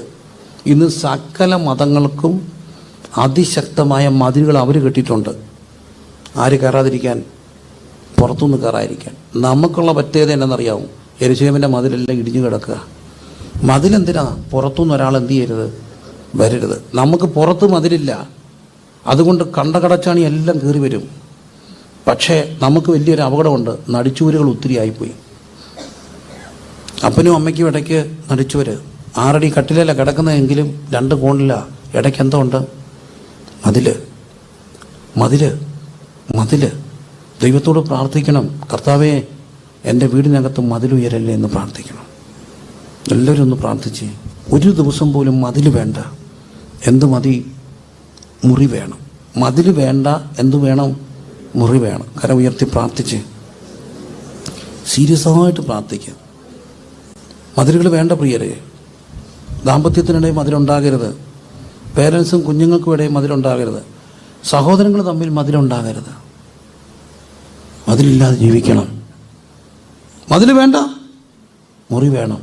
B: ഇന്ന് സകല മതങ്ങൾക്കും അതിശക്തമായ മതിലുകൾ അവർ കെട്ടിയിട്ടുണ്ട്. ആര് കയറാതിരിക്കാൻ? പുറത്തുനിന്ന് കയറാതിരിക്കാൻ. നമുക്കുള്ള പ്രത്യേകത എന്നറിയാവും, യെരുശലേമിൻ്റെ മതിലെല്ലാം ഇടിഞ്ഞു കിടക്കുക. മതിലെന്തിനാ? പുറത്തുനിന്ന് ഒരാൾ എന്ത് ചെയ്യരുത്? വരരുത്. നമുക്ക് പുറത്ത് മതിലില്ല, അതുകൊണ്ട് കടച്ചാണി എല്ലാം കയറി വരും. പക്ഷേ നമുക്ക് വലിയൊരു അപകടമുണ്ട്, നടിച്ചുവരുകൾ ഒത്തിരി ആയിപ്പോയി. അപ്പനും അമ്മയ്ക്കും ഇടയ്ക്ക് നടിച്ചുവര്. 6 അടി കട്ടിലല്ല കിടക്കുന്നതെങ്കിലും 2 കോണില്ല, ഇടയ്ക്ക് എന്തോ ഉണ്ട്? മതില്. ദൈവത്തോട് പ്രാർത്ഥിക്കണം, കർത്താവേ എൻ്റെ വീടിനകത്ത് മതിലുയരല്ലേ എന്ന് പ്രാർത്ഥിക്കണം. എല്ലാവരും ഒന്ന് പ്രാർത്ഥിച്ച്. ഒരു ദിവസം പോലും മതിൽ വേണ്ട. എന്ത് മതി? മുറി വേണം. മതിൽ വേണ്ട, എന്തു വേണം? മുറി വേണം. കര ഉയർത്തി പ്രാർത്ഥിച്ച് സീരിയസ് ആയിട്ട് പ്രാർത്ഥിക്കുക. മതിലുകൾ വേണ്ട പ്രിയരെ. ദാമ്പത്യത്തിനിടയിൽ മതിലുണ്ടാകരുത്. പേരൻസും കുഞ്ഞുങ്ങൾക്കും ഇടയിൽ മതിലുണ്ടാകരുത്. സഹോദരങ്ങൾ തമ്മിൽ മതിലുണ്ടാകരുത്. മതിലില്ലാതെ ജീവിക്കണം. മതിൽ വേണ്ട, മുറി വേണം.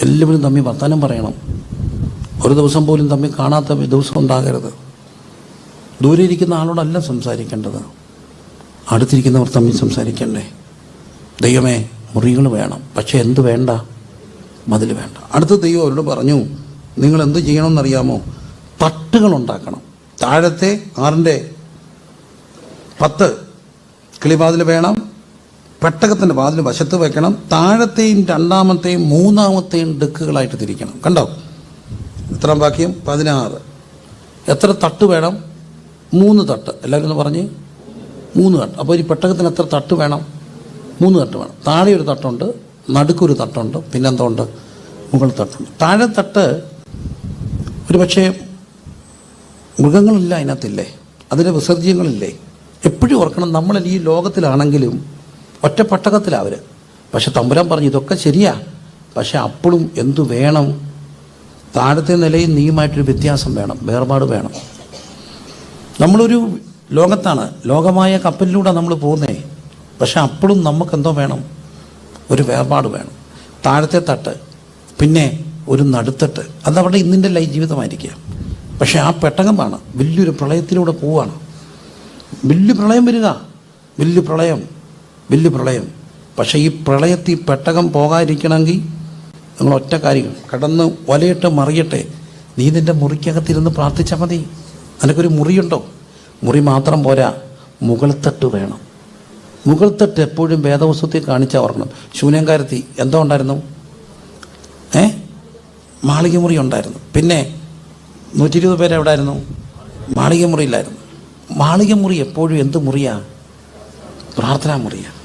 B: എല്ലാവരും തമ്മിൽ വർത്തമാനം പറയണം. ഒരു ദിവസം പോലും തമ്മിൽ കാണാത്ത ദിവസം ഉണ്ടാകരുത്. ദൂരെ ഇരിക്കുന്ന ആളോടല്ല സംസാരിക്കേണ്ടത്, അടുത്തിരിക്കുന്നവർ തമ്മിൽ സംസാരിക്കണ്ടേ. ദൈവമേ മുറികൾ വേണം, പക്ഷെ എന്ത് വേണ്ട? മതിൽ വേണ്ട. അടുത്ത ദൈവം അവരോട് പറഞ്ഞു, നിങ്ങൾ എന്ത് ചെയ്യണമെന്നറിയാമോ? തട്ടുകൾ ഉണ്ടാക്കണം. താഴത്തെ 6ന്റെ 10 കിളിവാതിൽ വേണം. പെട്ടകത്തിൻ്റെ വാതിൽ വശത്ത് വെക്കണം. താഴത്തെയും 2ാമത്തെയും 3ാമത്തെയും ഡെക്കുകളായിട്ട് തിരിക്കണം. കണ്ടോ? എത്രാം വാക്യം? 16. എത്ര തട്ട് വേണം? 3 തട്ട്. എല്ലാവരും ഒന്ന് പറഞ്ഞ് 3 തട്ട്. അപ്പോൾ ഈ പെട്ടകത്തിന് എത്ര തട്ട് വേണം? 3 തട്ട് വേണം. താഴെ ഒരു തട്ടുണ്ട്, നടുക്കൊരു തട്ടുണ്ട്, പിന്നെന്തുണ്ട്? മുകൾ തട്ടുണ്ട്. താഴെ തട്ട് ഒരു പക്ഷേ മൃഗങ്ങളില്ല അതിനകത്തില്ലേ, അതിൻ്റെ വിസർജ്യങ്ങളില്ലേ. എപ്പോഴും ഓർക്കണം, നമ്മൾ ഈ ലോകത്തിലാണെങ്കിലും ഒറ്റ പെട്ടകത്തിലവർ. പക്ഷെ തമ്പുരാൻ പറഞ്ഞു ഇതൊക്കെ ശരിയാ, പക്ഷെ അപ്പോഴും എന്തു വേണം? താഴത്തെ നിലയിൽ നീയുമായിട്ടൊരു വ്യത്യാസം വേണം, വേർപാട് വേണം. നമ്മളൊരു ലോകത്താണ്, ലോകമായ കപ്പലിലൂടെ നമ്മൾ പോകുന്നേ, പക്ഷെ അപ്പോഴും നമുക്കെന്തോ വേണം? ഒരു വേർപാട് വേണം. താഴത്തെ തട്ട്, പിന്നെ ഒരു നടുത്തട്ട്. അതവിടെ ഇന്നിൻ്റെ ജീവിതമായിരിക്കുക. പക്ഷെ ആ പെട്ടകമാണ് വലിയൊരു പ്രളയത്തിലൂടെ പോവുകയാണ്. വലിയ പ്രളയം വരിക, വലിയ പ്രളയം. പക്ഷേ ഈ പ്രളയത്തിൽ പെട്ടകം പോകാതിരിക്കണമെങ്കിൽ നിങ്ങൾ ഒറ്റ കാര്യം, കടന്ന് വലയിട്ട് മറിയട്ടെ. നീ നിൻ്റെ മുറിക്കകത്തിരുന്ന് പ്രാർത്ഥിച്ചാൽ മതി. നിനക്കൊരു മുറിയുണ്ടോ? മുറി മാത്രം പോരാ, മുകൾത്തട്ട് വേണം. മുകൾത്തട്ട് എപ്പോഴും വേദവസ്തുത്തിൽ കാണിച്ചാൽ ഓർക്കണം. ശൂന്യംകാരത്തി എന്തോ ഉണ്ടായിരുന്നു? മാളിക മുറി ഉണ്ടായിരുന്നു. പിന്നെ 120 പേര് എവിടെയായിരുന്നു? മാളിക മുറിയിലായിരുന്നു. മാളിക മുറി എപ്പോഴും എന്ത് മുറിയാണ്? പ്രാർത്ഥനാ മുറിയാണ്.